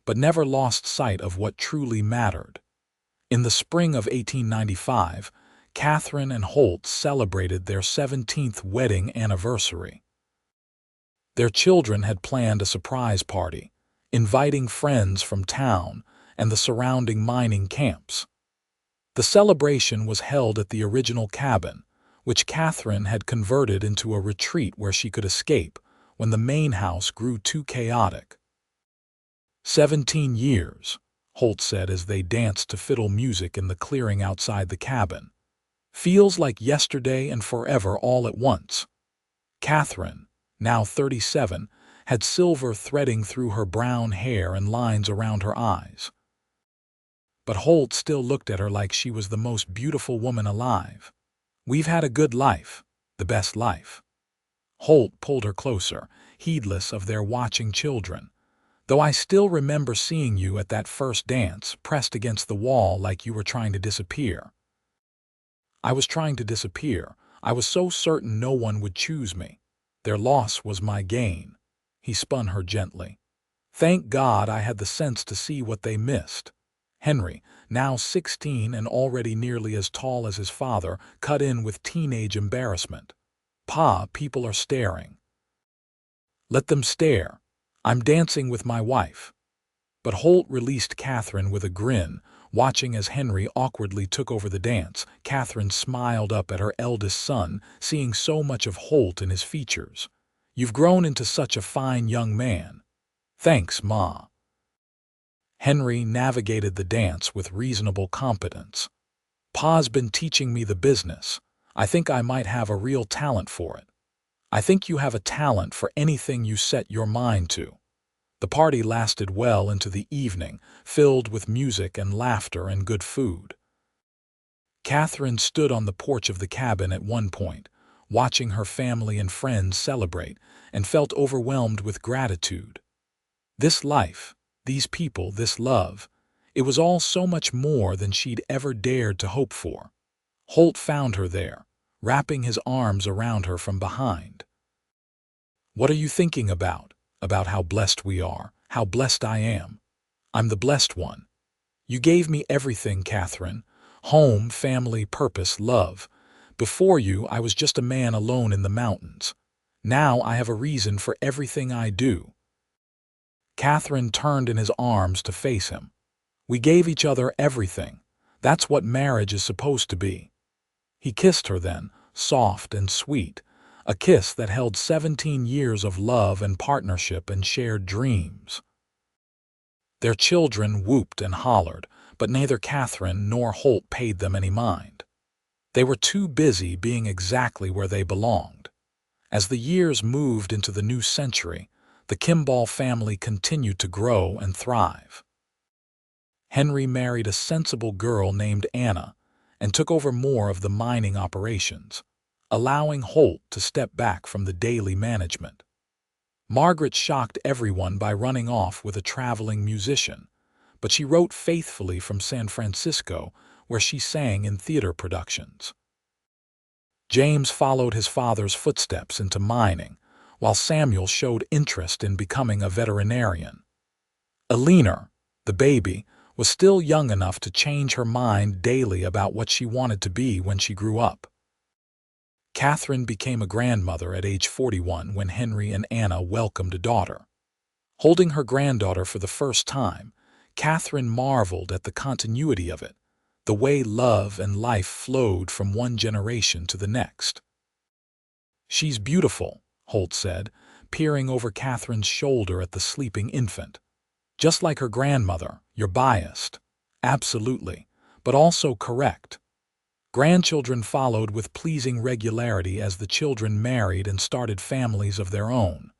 S1: but never lost sight of what truly mattered. In the spring of 1895, Katherine and Holt celebrated their 17th wedding anniversary. Their children had planned a surprise party, inviting friends from town and the surrounding mining camps. The celebration was held at the original cabin, which Katherine had converted into a retreat where she could escape when the main house grew too chaotic. 17 years, Holt said as they danced to fiddle music in the clearing outside the cabin. Feels like yesterday and forever all at once. Katherine, now 37, had silver threading through her brown hair and lines around her eyes. But Holt still looked at her like she was the most beautiful woman alive. "We've had a good life, the best life." Holt pulled her closer, heedless of their watching children. "Though I still remember seeing you at that first dance, pressed against the wall like you were trying to disappear." "I was trying to disappear. I was so certain no one would choose me. Their loss was my gain." He spun her gently. "Thank God I had the sense to see what they missed." Henry, now 16 and already nearly as tall as his father, cut in with teenage embarrassment. "Pa, people are staring." "Let them stare. I'm dancing with my wife." But Holt released Katherine with a grin, watching as Henry awkwardly took over the dance. Katherine smiled up at her eldest son, seeing so much of Holt in his features. "You've grown into such a fine young man." "Thanks, Ma." Henry navigated the dance with reasonable competence. "Pa's been teaching me the business. I think I might have a real talent for it." "I think you have a talent for anything you set your mind to." The party lasted well into the evening, filled with music and laughter and good food. Katherine stood on the porch of the cabin at one point, watching her family and friends celebrate, and felt overwhelmed with gratitude. This life, these people, this love, it was all so much more than she'd ever dared to hope for. Holt found her there, wrapping his arms around her from behind. "What are you thinking about?" "About how blessed we are, how blessed I am. I'm the blessed one. You gave me everything, Katherine. Home, family, purpose, love. Before you, I was just a man alone in the mountains. Now I have a reason for everything I do." Katherine turned in his arms to face him. "We gave each other everything. That's what marriage is supposed to be." He kissed her then, soft and sweet, a kiss that held 17 years of love and partnership and shared dreams. Their children whooped and hollered, but neither Katherine nor Holt paid them any mind. They were too busy being exactly where they belonged. As the years moved into the new century, the Kimball family continued to grow and thrive. Henry married a sensible girl named Anna and took over more of the mining operations, allowing Holt to step back from the daily management. Margaret shocked everyone by running off with a traveling musician, but she wrote faithfully from San Francisco, where she sang in theater productions. James followed his father's footsteps into mining, while Samuel showed interest in becoming a veterinarian. Eleanor, the baby, was still young enough to change her mind daily about what she wanted to be when she grew up. Katherine became a grandmother at age 41 when Henry and Anna welcomed a daughter. Holding her granddaughter for the first time, Katherine marveled at the continuity of it, the way love and life flowed from one generation to the next. "She's beautiful," Holt said, peering over Katherine's shoulder at the sleeping infant. "Just like her grandmother, you're biased." "Absolutely, but also correct." Grandchildren followed with pleasing regularity as the children married and started families of their own.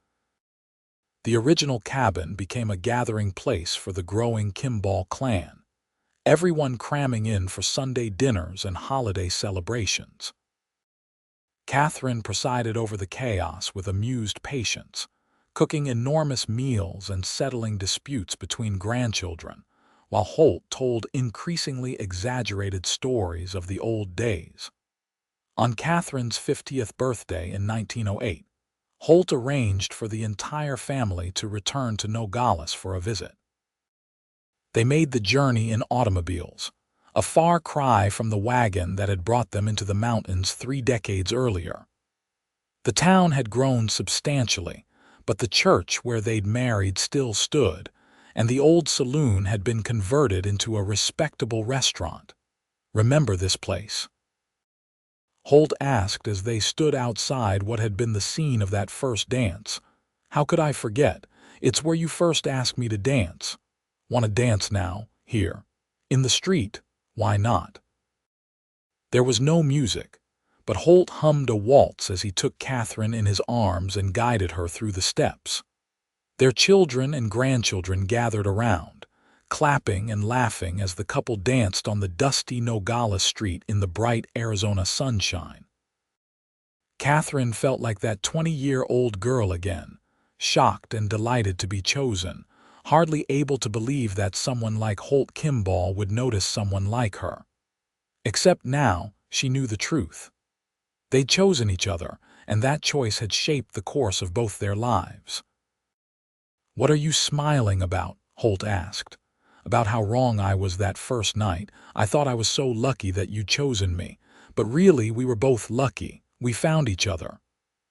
S1: The original cabin became a gathering place for the growing Kimball clan, everyone cramming in for Sunday dinners and holiday celebrations. Katherine presided over the chaos with amused patience, cooking enormous meals and settling disputes between grandchildren, while Holt told increasingly exaggerated stories of the old days. On Katherine's 50th birthday in 1908, Holt arranged for the entire family to return to Nogales for a visit. They made the journey in automobiles, a far cry from the wagon that had brought them into the mountains 3 decades earlier. The town had grown substantially, but the church where they'd married still stood, and the old saloon had been converted into a respectable restaurant. "Remember this place?" Holt asked as they stood outside what had been the scene of that first dance. "How could I forget? It's where you first asked me to dance." "Want to dance now, here, in the street? Why not?" There was no music, but Holt hummed a waltz as he took Katherine in his arms and guided her through the steps. Their children and grandchildren gathered around, clapping and laughing as the couple danced on the dusty Nogales street in the bright Arizona sunshine. Katherine felt like that 20-year-old girl again, shocked and delighted to be chosen, hardly able to believe that someone like Holt Kimball would notice someone like her. Except now, she knew the truth. They'd chosen each other, and that choice had shaped the course of both their lives. "What are you smiling about?" Holt asked. "About how wrong I was that first night. I thought I was so lucky that you'd chosen me. But really, we were both lucky. We found each other.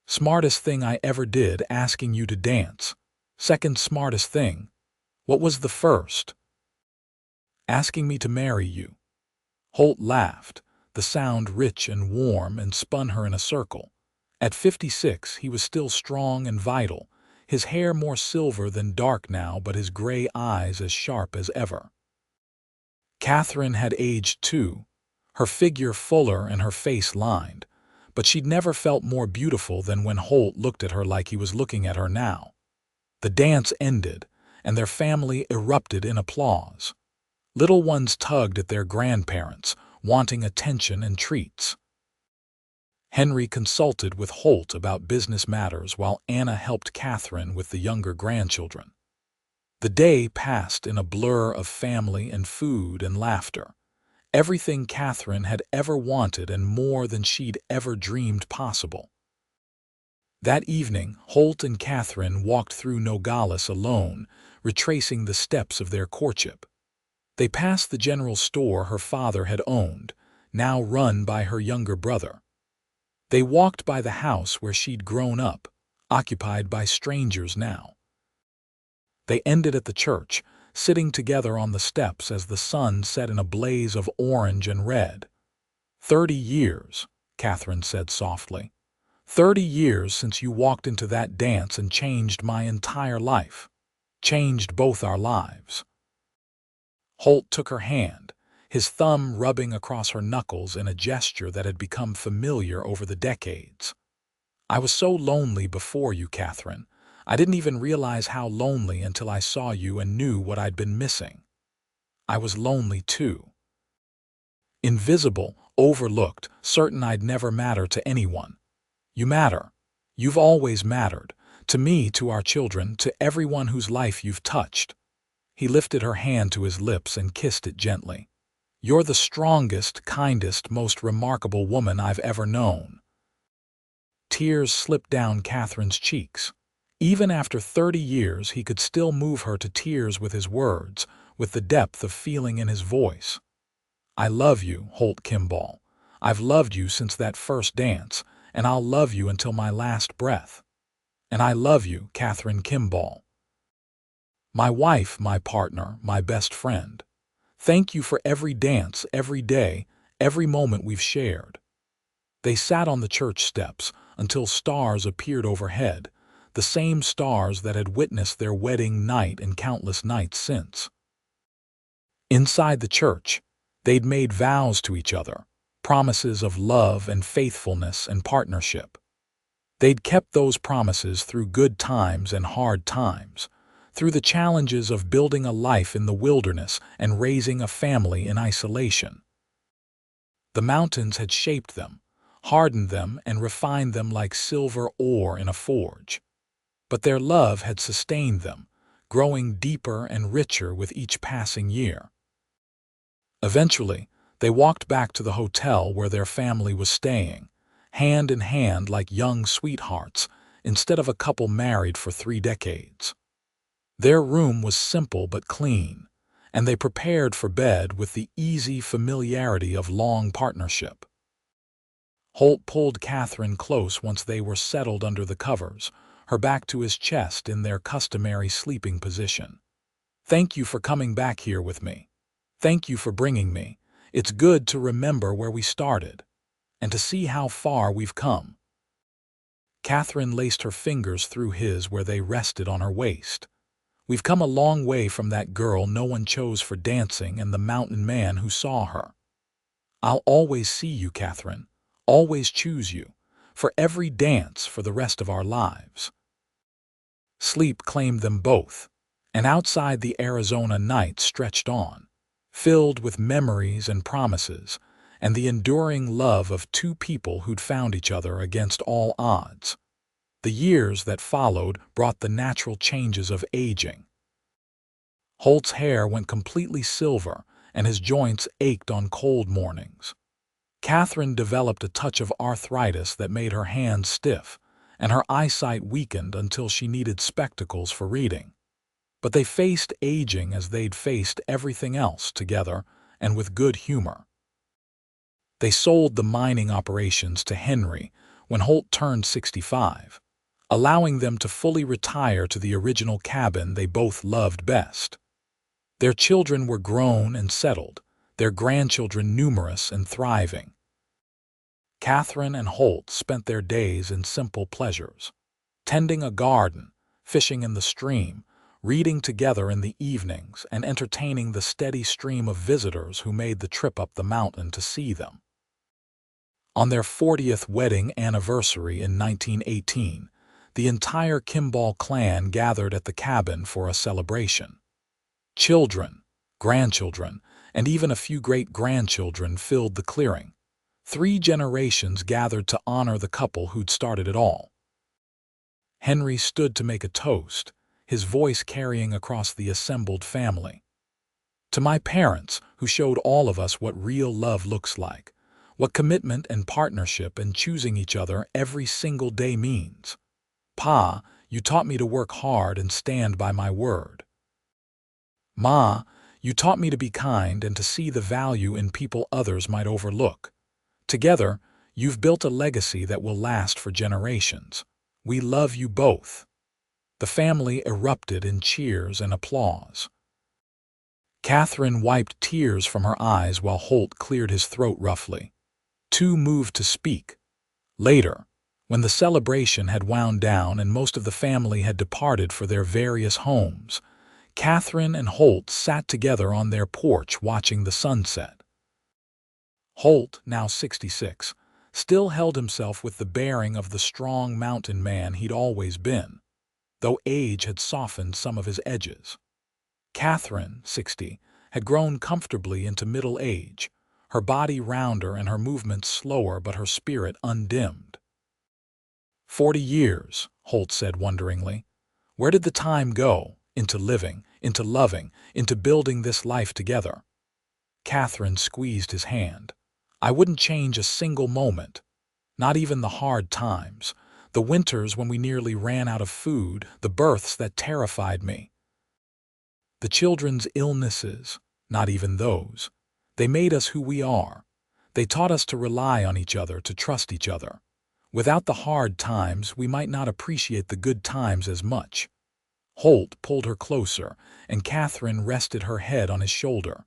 S1: Smartest thing I ever did, asking you to dance. Second smartest thing. What was the first?" "Asking me to marry you." Holt laughed, the sound rich and warm, and spun her in a circle. At 56, he was still strong and vital, his hair more silver than dark now, but his gray eyes as sharp as ever. Katherine had aged too, her figure fuller and her face lined, but she'd never felt more beautiful than when Holt looked at her like he was looking at her now. The dance ended, and their family erupted in applause. Little ones tugged at their grandparents, wanting attention and treats. Henry consulted with Holt about business matters while Anna helped Katherine with the younger grandchildren. The day passed in a blur of family and food and laughter, everything Katherine had ever wanted and more than she'd ever dreamed possible. That evening, Holt and Katherine walked through Nogales alone, retracing the steps of their courtship. They passed the general store her father had owned, now run by her younger brother. They walked by the house where she'd grown up, occupied by strangers now. They ended at the church, sitting together on the steps as the sun set in a blaze of orange and red. 30 years, Katherine said softly. 30 years since you walked into that dance and changed my entire life. Changed both our lives." Holt took her hand, his thumb rubbing across her knuckles in a gesture that had become familiar over the decades. "I was so lonely before you, Katherine. I didn't even realize how lonely until I saw you and knew what I'd been missing. I was lonely too. Invisible, overlooked, certain I'd never matter to anyone. You matter. You've always mattered. To me, to our children, to everyone whose life you've touched." He lifted her hand to his lips and kissed it gently. "You're the strongest, kindest, most remarkable woman I've ever known." Tears slipped down Katherine's cheeks. Even after 30 years, he could still move her to tears with his words, with the depth of feeling in his voice. "I love you, Holt Kimball. I've loved you since that first dance, and I'll love you until my last breath. And I love you, Katherine Kimball. My wife, my partner, my best friend. Thank you for every dance, every day, every moment we've shared." They sat on the church steps until stars appeared overhead, the same stars that had witnessed their wedding night and countless nights since. Inside the church, they'd made vows to each other, promises of love and faithfulness and partnership. They'd kept those promises through good times and hard times, through the challenges of building a life in the wilderness and raising a family in isolation. The mountains had shaped them, hardened them, and refined them like silver ore in a forge. But their love had sustained them, growing deeper and richer with each passing year. Eventually, they walked back to the hotel where their family was staying, hand in hand like young sweethearts, instead of a couple married for 3 decades. Their room was simple but clean, and they prepared for bed with the easy familiarity of long partnership. Holt pulled Katherine close once they were settled under the covers, her back to his chest in their customary sleeping position. "Thank you for coming back here with me. Thank you for bringing me. It's good to remember where we started, and to see how far we've come." Katherine laced her fingers through his where they rested on her waist. "We've come a long way from that girl no one chose for dancing and the mountain man who saw her. I'll always see you, Katherine, always choose you, for every dance for the rest of our lives." Sleep claimed them both, and outside the Arizona night stretched on, filled with memories and promises, and the enduring love of two people who'd found each other against all odds. The years that followed brought the natural changes of aging. Holt's hair went completely silver, and his joints ached on cold mornings. Katherine developed a touch of arthritis that made her hands stiff, and her eyesight weakened until she needed spectacles for reading. But they faced aging as they'd faced everything else together, and with good humor. They sold the mining operations to Henry when Holt turned 65, allowing them to fully retire to the original cabin they both loved best. Their children were grown and settled, their grandchildren numerous and thriving. Katherine and Holt spent their days in simple pleasures, tending a garden, fishing in the stream, reading together in the evenings, and entertaining the steady stream of visitors who made the trip up the mountain to see them. On their 40th wedding anniversary in 1918, the entire Kimball clan gathered at the cabin for a celebration. Children, grandchildren, and even a few great-grandchildren filled the clearing. 3 generations gathered to honor the couple who'd started it all. Henry stood to make a toast, his voice carrying across the assembled family. "To my parents, who showed all of us what real love looks like, what commitment and partnership and choosing each other every single day means. Pa, you taught me to work hard and stand by my word. Ma, you taught me to be kind and to see the value in people others might overlook. Together, you've built a legacy that will last for generations. We love you both." The family erupted in cheers and applause. Katherine wiped tears from her eyes while Holt cleared his throat roughly. Two moved to speak. Later, when the celebration had wound down and most of the family had departed for their various homes, Katherine and Holt sat together on their porch watching the sunset. Holt, now 66, still held himself with the bearing of the strong mountain man he'd always been, though age had softened some of his edges. Katherine, 60, had grown comfortably into middle age, her body rounder and her movements slower but her spirit undimmed. 40 years, Holt said wonderingly. Where did the time go? Into living, into loving, into building this life together. Katherine squeezed his hand. I wouldn't change a single moment, not even the hard times, the winters when we nearly ran out of food, the births that terrified me. The children's illnesses, not even those. They made us who we are. They taught us to rely on each other, to trust each other. Without the hard times, we might not appreciate the good times as much. Holt pulled her closer, and Katherine rested her head on his shoulder.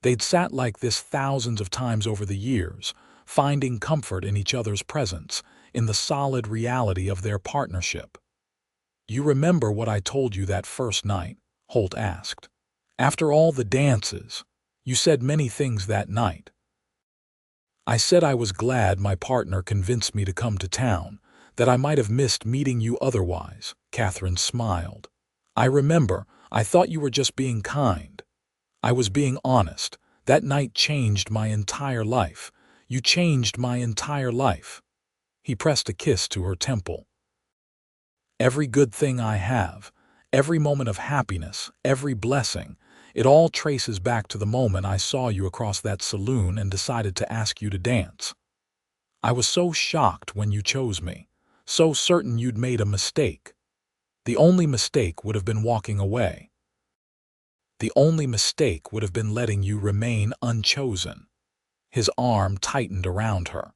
S1: They'd sat like this thousands of times over the years, finding comfort in each other's presence, in the solid reality of their partnership. You remember what I told you that first night? Holt asked. After all the dances, you said many things that night. I said I was glad my partner convinced me to come to town, that I might have missed meeting you otherwise." Katherine smiled. "I remember. I thought you were just being kind. I was being honest. That night changed my entire life. You changed my entire life." He pressed a kiss to her temple. "Every good thing I have, every moment of happiness, every blessing, it all traces back to the moment I saw you across that saloon and decided to ask you to dance. I was so shocked when you chose me, so certain you'd made a mistake. The only mistake would have been walking away. The only mistake would have been letting you remain unchosen." His arm tightened around her.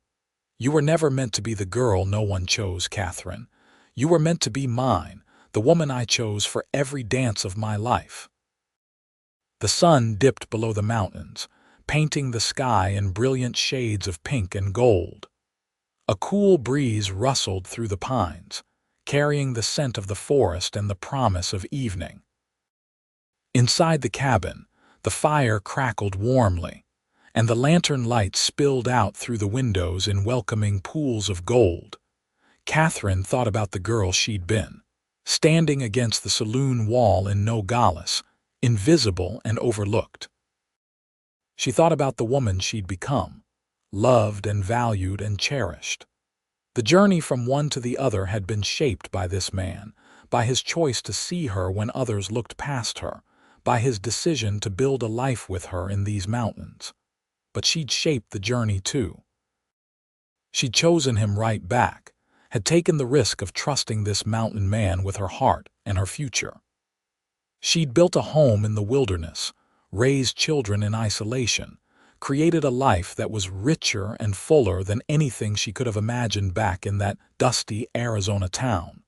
S1: "You were never meant to be the girl no one chose, Katherine. You were meant to be mine, the woman I chose for every dance of my life." The sun dipped below the mountains, painting the sky in brilliant shades of pink and gold. A cool breeze rustled through the pines, carrying the scent of the forest and the promise of evening. Inside the cabin, the fire crackled warmly, and the lantern light spilled out through the windows in welcoming pools of gold. Katherine thought about the girl she'd been, standing against the saloon wall in Nogales, invisible and overlooked. She thought about the woman she'd become, loved and valued and cherished. The journey from one to the other had been shaped by this man, by his choice to see her when others looked past her, by his decision to build a life with her in these mountains. But she'd shaped the journey too. She'd chosen him right back, had taken the risk of trusting this mountain man with her heart and her future. She'd built a home in the wilderness, raised children in isolation, created a life that was richer and fuller than anything she could have imagined back in that dusty Arizona town.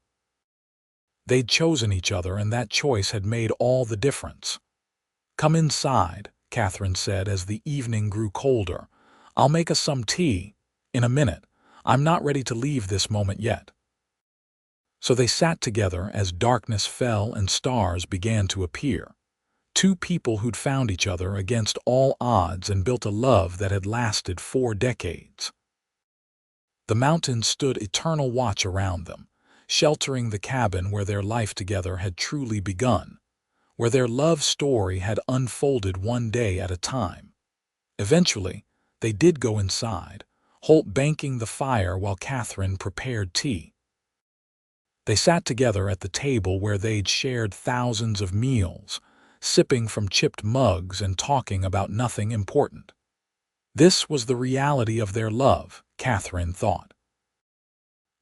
S1: They'd chosen each other, and that choice had made all the difference. "Come inside," Katherine said as the evening grew colder. "I'll make us some tea. In a minute. I'm not ready to leave this moment yet." So they sat together as darkness fell and stars began to appear. Two people who'd found each other against all odds and built a love that had lasted 4 decades. The mountains stood eternal watch around them, sheltering the cabin where their life together had truly begun, where their love story had unfolded one day at a time. Eventually, they did go inside, Holt banking the fire while Katherine prepared tea. They sat together at the table where they'd shared thousands of meals, sipping from chipped mugs and talking about nothing important. This was the reality of their love, Katherine thought.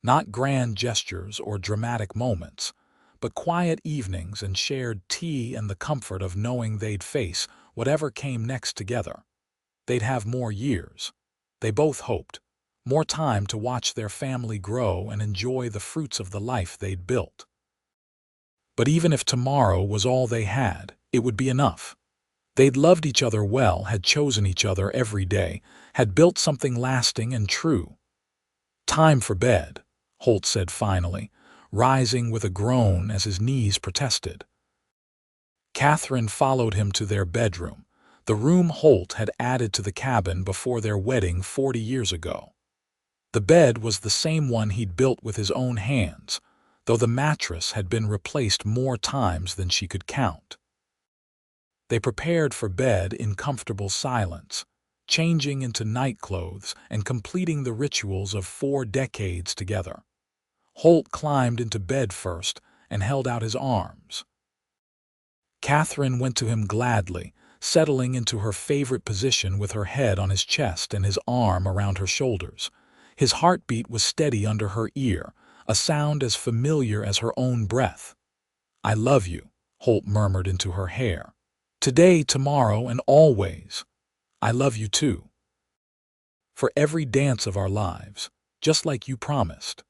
S1: Not grand gestures or dramatic moments, but quiet evenings and shared tea and the comfort of knowing they'd face whatever came next together. They'd have more years, they both hoped, more time to watch their family grow and enjoy the fruits of the life they'd built. But even if tomorrow was all they had, it would be enough. They'd loved each other well, had chosen each other every day, had built something lasting and true. "Time for bed," Holt said finally, rising with a groan as his knees protested. Katherine followed him to their bedroom, the room Holt had added to the cabin before their wedding 40 years ago. The bed was the same one he'd built with his own hands, though the mattress had been replaced more times than she could count. They prepared for bed in comfortable silence, changing into nightclothes and completing the rituals of 4 decades together. Holt climbed into bed first and held out his arms. Katherine went to him gladly, settling into her favorite position with her head on his chest and his arm around her shoulders. His heartbeat was steady under her ear, a sound as familiar as her own breath. "I love you," Holt murmured into her hair. "Today, tomorrow, and always. I love you too. For every dance of our lives, just like you promised."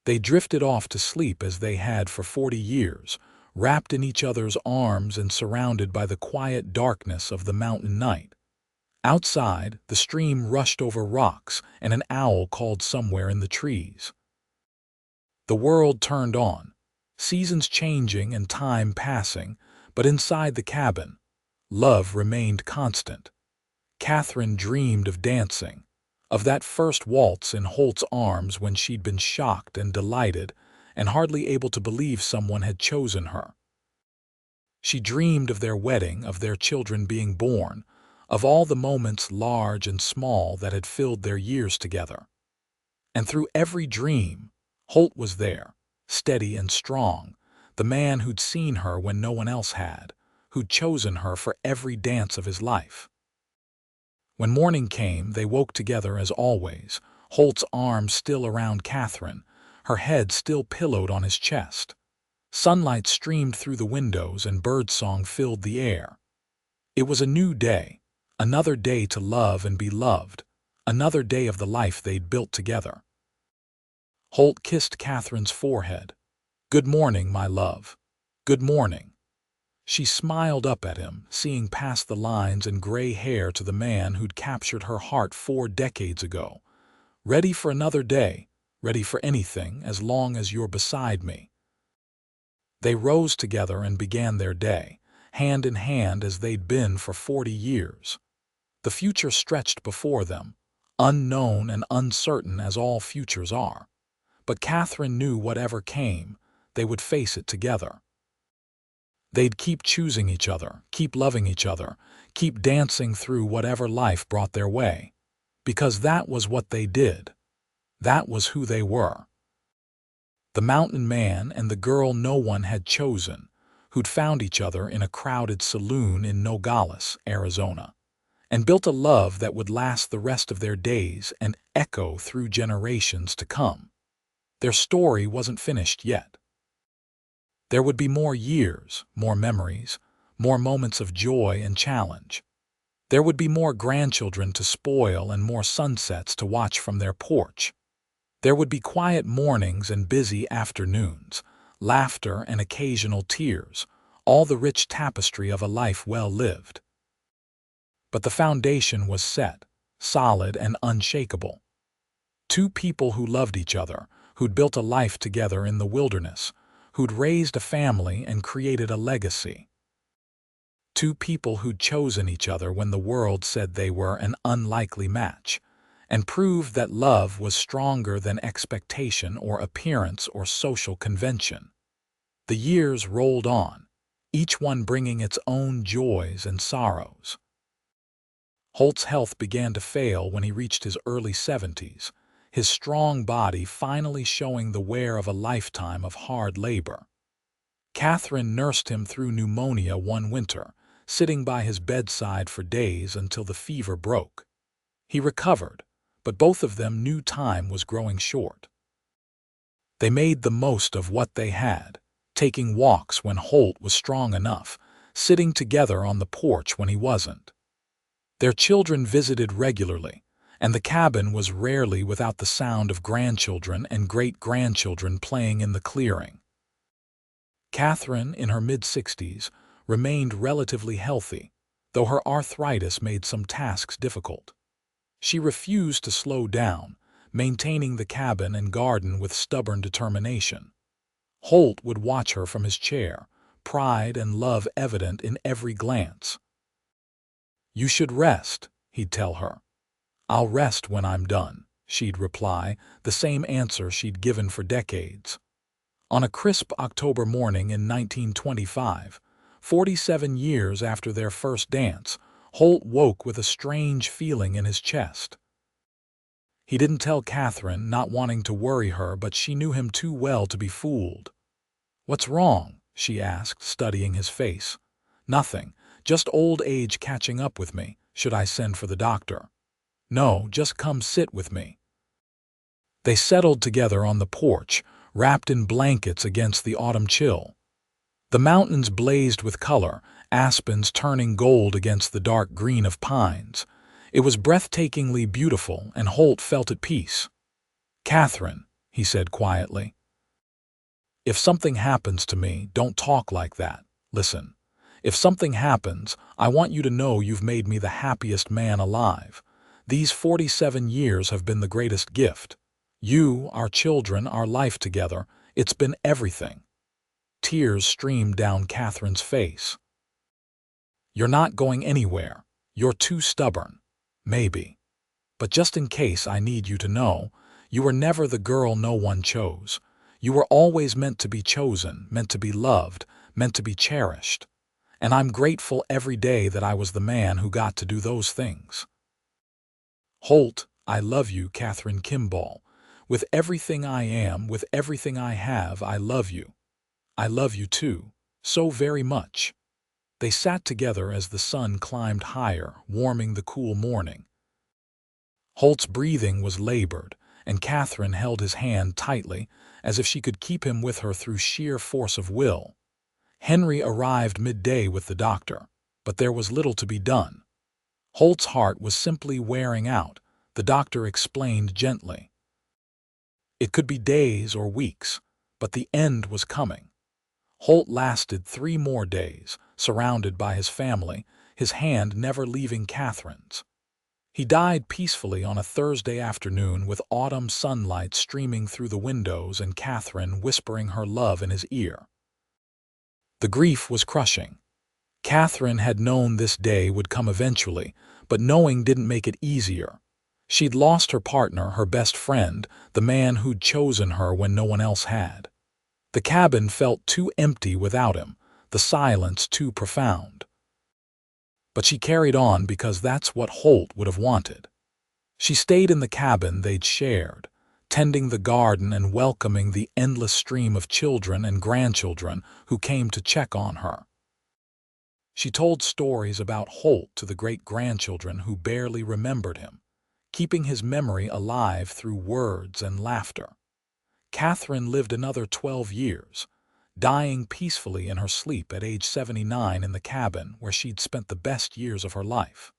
S1: They drifted off to sleep as they had for 40 years, wrapped in each other's arms and surrounded by the quiet darkness of the mountain night. Outside, the stream rushed over rocks and an owl called somewhere in the trees. The world turned on, seasons changing and time passing, but inside the cabin, love remained constant. Katherine dreamed of dancing, of that first waltz in Holt's arms when she'd been shocked and delighted and hardly able to believe someone had chosen her. She dreamed of their wedding, of their children being born, of all the moments large and small that had filled their years together. And through every dream, Holt was there, steady and strong, the man who'd seen her when no one else had, who'd chosen her for every dance of his life. When morning came, they woke together as always, Holt's arms still around Katherine, her head still pillowed on his chest. Sunlight streamed through the windows and birdsong filled the air. It was a new day, another day to love and be loved, another day of the life they'd built together. Holt kissed Katherine's forehead. "Good morning, my love. Good morning." She smiled up at him, seeing past the lines and gray hair to the man who'd captured her heart 4 decades ago. "Ready for another day, ready for anything as long as you're beside me." They rose together and began their day, hand in hand as they'd been for 40 years. The future stretched before them, unknown and uncertain as all futures are. But Katherine knew whatever came, they would face it together. They'd keep choosing each other, keep loving each other, keep dancing through whatever life brought their way. Because that was what they did. That was who they were. The mountain man and the girl no one had chosen, who'd found each other in a crowded saloon in Nogales, Arizona, and built a love that would last the rest of their days and echo through generations to come. Their story wasn't finished yet. There would be more years, more memories, more moments of joy and challenge. There would be more grandchildren to spoil and more sunsets to watch from their porch. There would be quiet mornings and busy afternoons, laughter and occasional tears, all the rich tapestry of a life well lived. But the foundation was set, solid and unshakable. 2 people who loved each other, who'd built a life together in the wilderness, who'd raised a family and created a legacy. 2 people who'd chosen each other when the world said they were an unlikely match, and proved that love was stronger than expectation or appearance or social convention. The years rolled on, each one bringing its own joys and sorrows. Holt's health began to fail when he reached his early 70s, his strong body finally showing the wear of a lifetime of hard labor. Katherine nursed him through pneumonia one winter, sitting by his bedside for days until the fever broke. He recovered, but both of them knew time was growing short. They made the most of what they had, taking walks when Holt was strong enough, sitting together on the porch when he wasn't. Their children visited regularly, and the cabin was rarely without the sound of grandchildren and great-grandchildren playing in the clearing. Katherine, in her mid-60s, remained relatively healthy, though her arthritis made some tasks difficult. She refused to slow down, maintaining the cabin and garden with stubborn determination. Holt would watch her from his chair, pride and love evident in every glance. "You should rest," he'd tell her. "I'll rest when I'm done," she'd reply, the same answer she'd given for decades. On a crisp October morning in 1925, 47 years after their first dance, Holt woke with a strange feeling in his chest. He didn't tell Katherine, not wanting to worry her, but she knew him too well to be fooled. "What's wrong?" she asked, studying his face. "Nothing, just old age catching up with me. Should I send for the doctor?" "No, just come sit with me." They settled together on the porch, wrapped in blankets against the autumn chill. The mountains blazed with color, aspens turning gold against the dark green of pines. It was breathtakingly beautiful, and Holt felt at peace. "Katherine," he said quietly, "if something happens to me, don't talk like that. Listen, if something happens, I want you to know you've made me the happiest man alive. These 47 years have been the greatest gift. You, our children, our life together, it's been everything." Tears streamed down Katherine's face. "You're not going anywhere. You're too stubborn. Maybe. But just in case, I need you to know, you were never the girl no one chose. You were always meant to be chosen, meant to be loved, meant to be cherished. And I'm grateful every day that I was the man who got to do those things. Holt, I love you, Katherine Kimball. With everything I am, with everything I have, I love you. I love you too, so very much. They sat together as the sun climbed higher, warming the cool morning. Holt's breathing was labored, and Katherine held his hand tightly, as if she could keep him with her through sheer force of will. Henry arrived midday with the doctor, but there was little to be done. Holt's heart was simply wearing out, the doctor explained gently. It could be days or weeks, but the end was coming. Holt lasted 3 more days, surrounded by his family, his hand never leaving Katherine's. He died peacefully on a Thursday afternoon with autumn sunlight streaming through the windows and Katherine whispering her love in his ear. The grief was crushing. Katherine had known this day would come eventually, but knowing didn't make it easier. She'd lost her partner, her best friend, the man who'd chosen her when no one else had. The cabin felt too empty without him, the silence too profound. But she carried on because that's what Holt would have wanted. She stayed in the cabin they'd shared, tending the garden and welcoming the endless stream of children and grandchildren who came to check on her. She told stories about Holt to the great-grandchildren who barely remembered him, keeping his memory alive through words and laughter. Katherine lived another 12 years, dying peacefully in her sleep at age 79 in the cabin where she'd spent the best years of her life.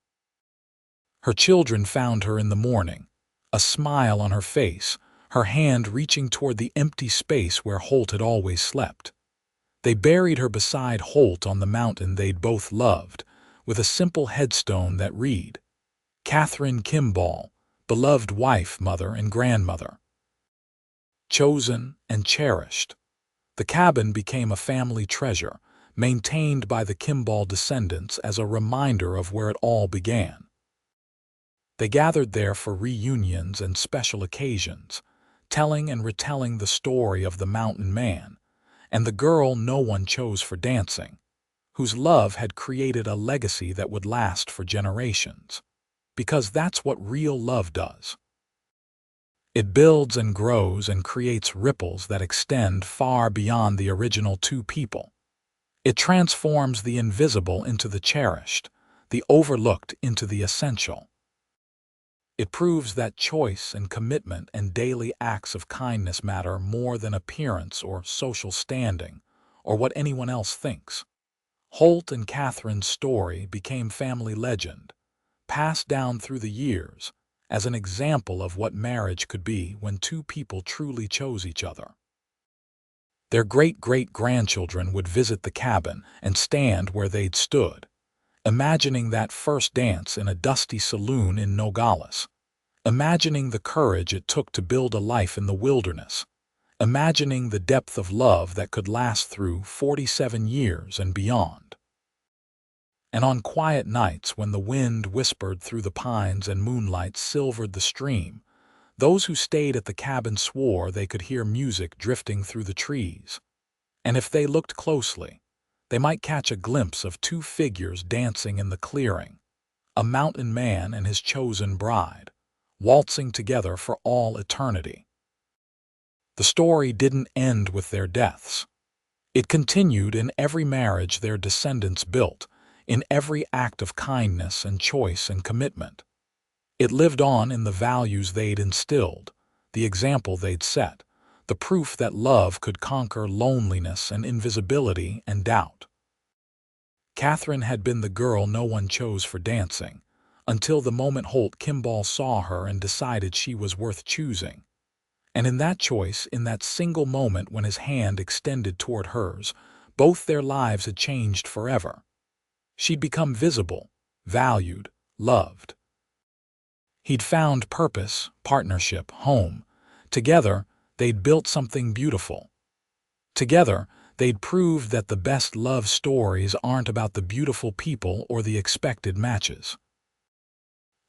S1: Her children found her in the morning, a smile on her face, her hand reaching toward the empty space where Holt had always slept. They buried her beside Holt on the mountain they'd both loved, with a simple headstone that read, Katherine Kimball, beloved wife, mother, and grandmother. Chosen and cherished. The cabin became a family treasure, maintained by the Kimball descendants as a reminder of where it all began. They gathered there for reunions and special occasions, telling and retelling the story of the mountain man, and the girl no one chose for dancing, whose love had created a legacy that would last for generations. Because that's what real love does. It builds and grows and creates ripples that extend far beyond the original 2 people. It transforms the invisible into the cherished, the overlooked into the essential. It proves that choice and commitment and daily acts of kindness matter more than appearance or social standing, or what anyone else thinks. Holt and Katherine's story became family legend, passed down through the years, as an example of what marriage could be when 2 people truly chose each other. Their great-great-grandchildren would visit the cabin and stand where they'd stood, imagining that first dance in a dusty saloon in Nogales, imagining the courage it took to build a life in the wilderness, imagining the depth of love that could last through 47 years and beyond. And on quiet nights when the wind whispered through the pines and moonlight silvered the stream, those who stayed at the cabin swore they could hear music drifting through the trees. And if they looked closely, they might catch a glimpse of 2 figures dancing in the clearing, a mountain man and his chosen bride, waltzing together for all eternity. The story didn't end with their deaths. It continued in every marriage their descendants built, in every act of kindness and choice and commitment. It lived on in the values they'd instilled, the example they'd set, the proof that love could conquer loneliness and invisibility and doubt. Katherine had been the girl no one chose for dancing, until the moment Holt Kimball saw her and decided she was worth choosing. And in that choice, in that single moment when his hand extended toward hers, both their lives had changed forever. She'd become visible, valued, loved. He'd found purpose, partnership, home. Together, they'd built something beautiful. Together, they'd proved that the best love stories aren't about the beautiful people or the expected matches.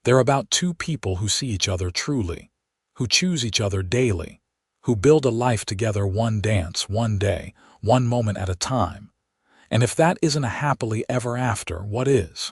S1: They're about two people who see each other truly, who choose each other daily, who build a life together, one dance, one day, one moment at a time. And if that isn't a happily ever after, what is?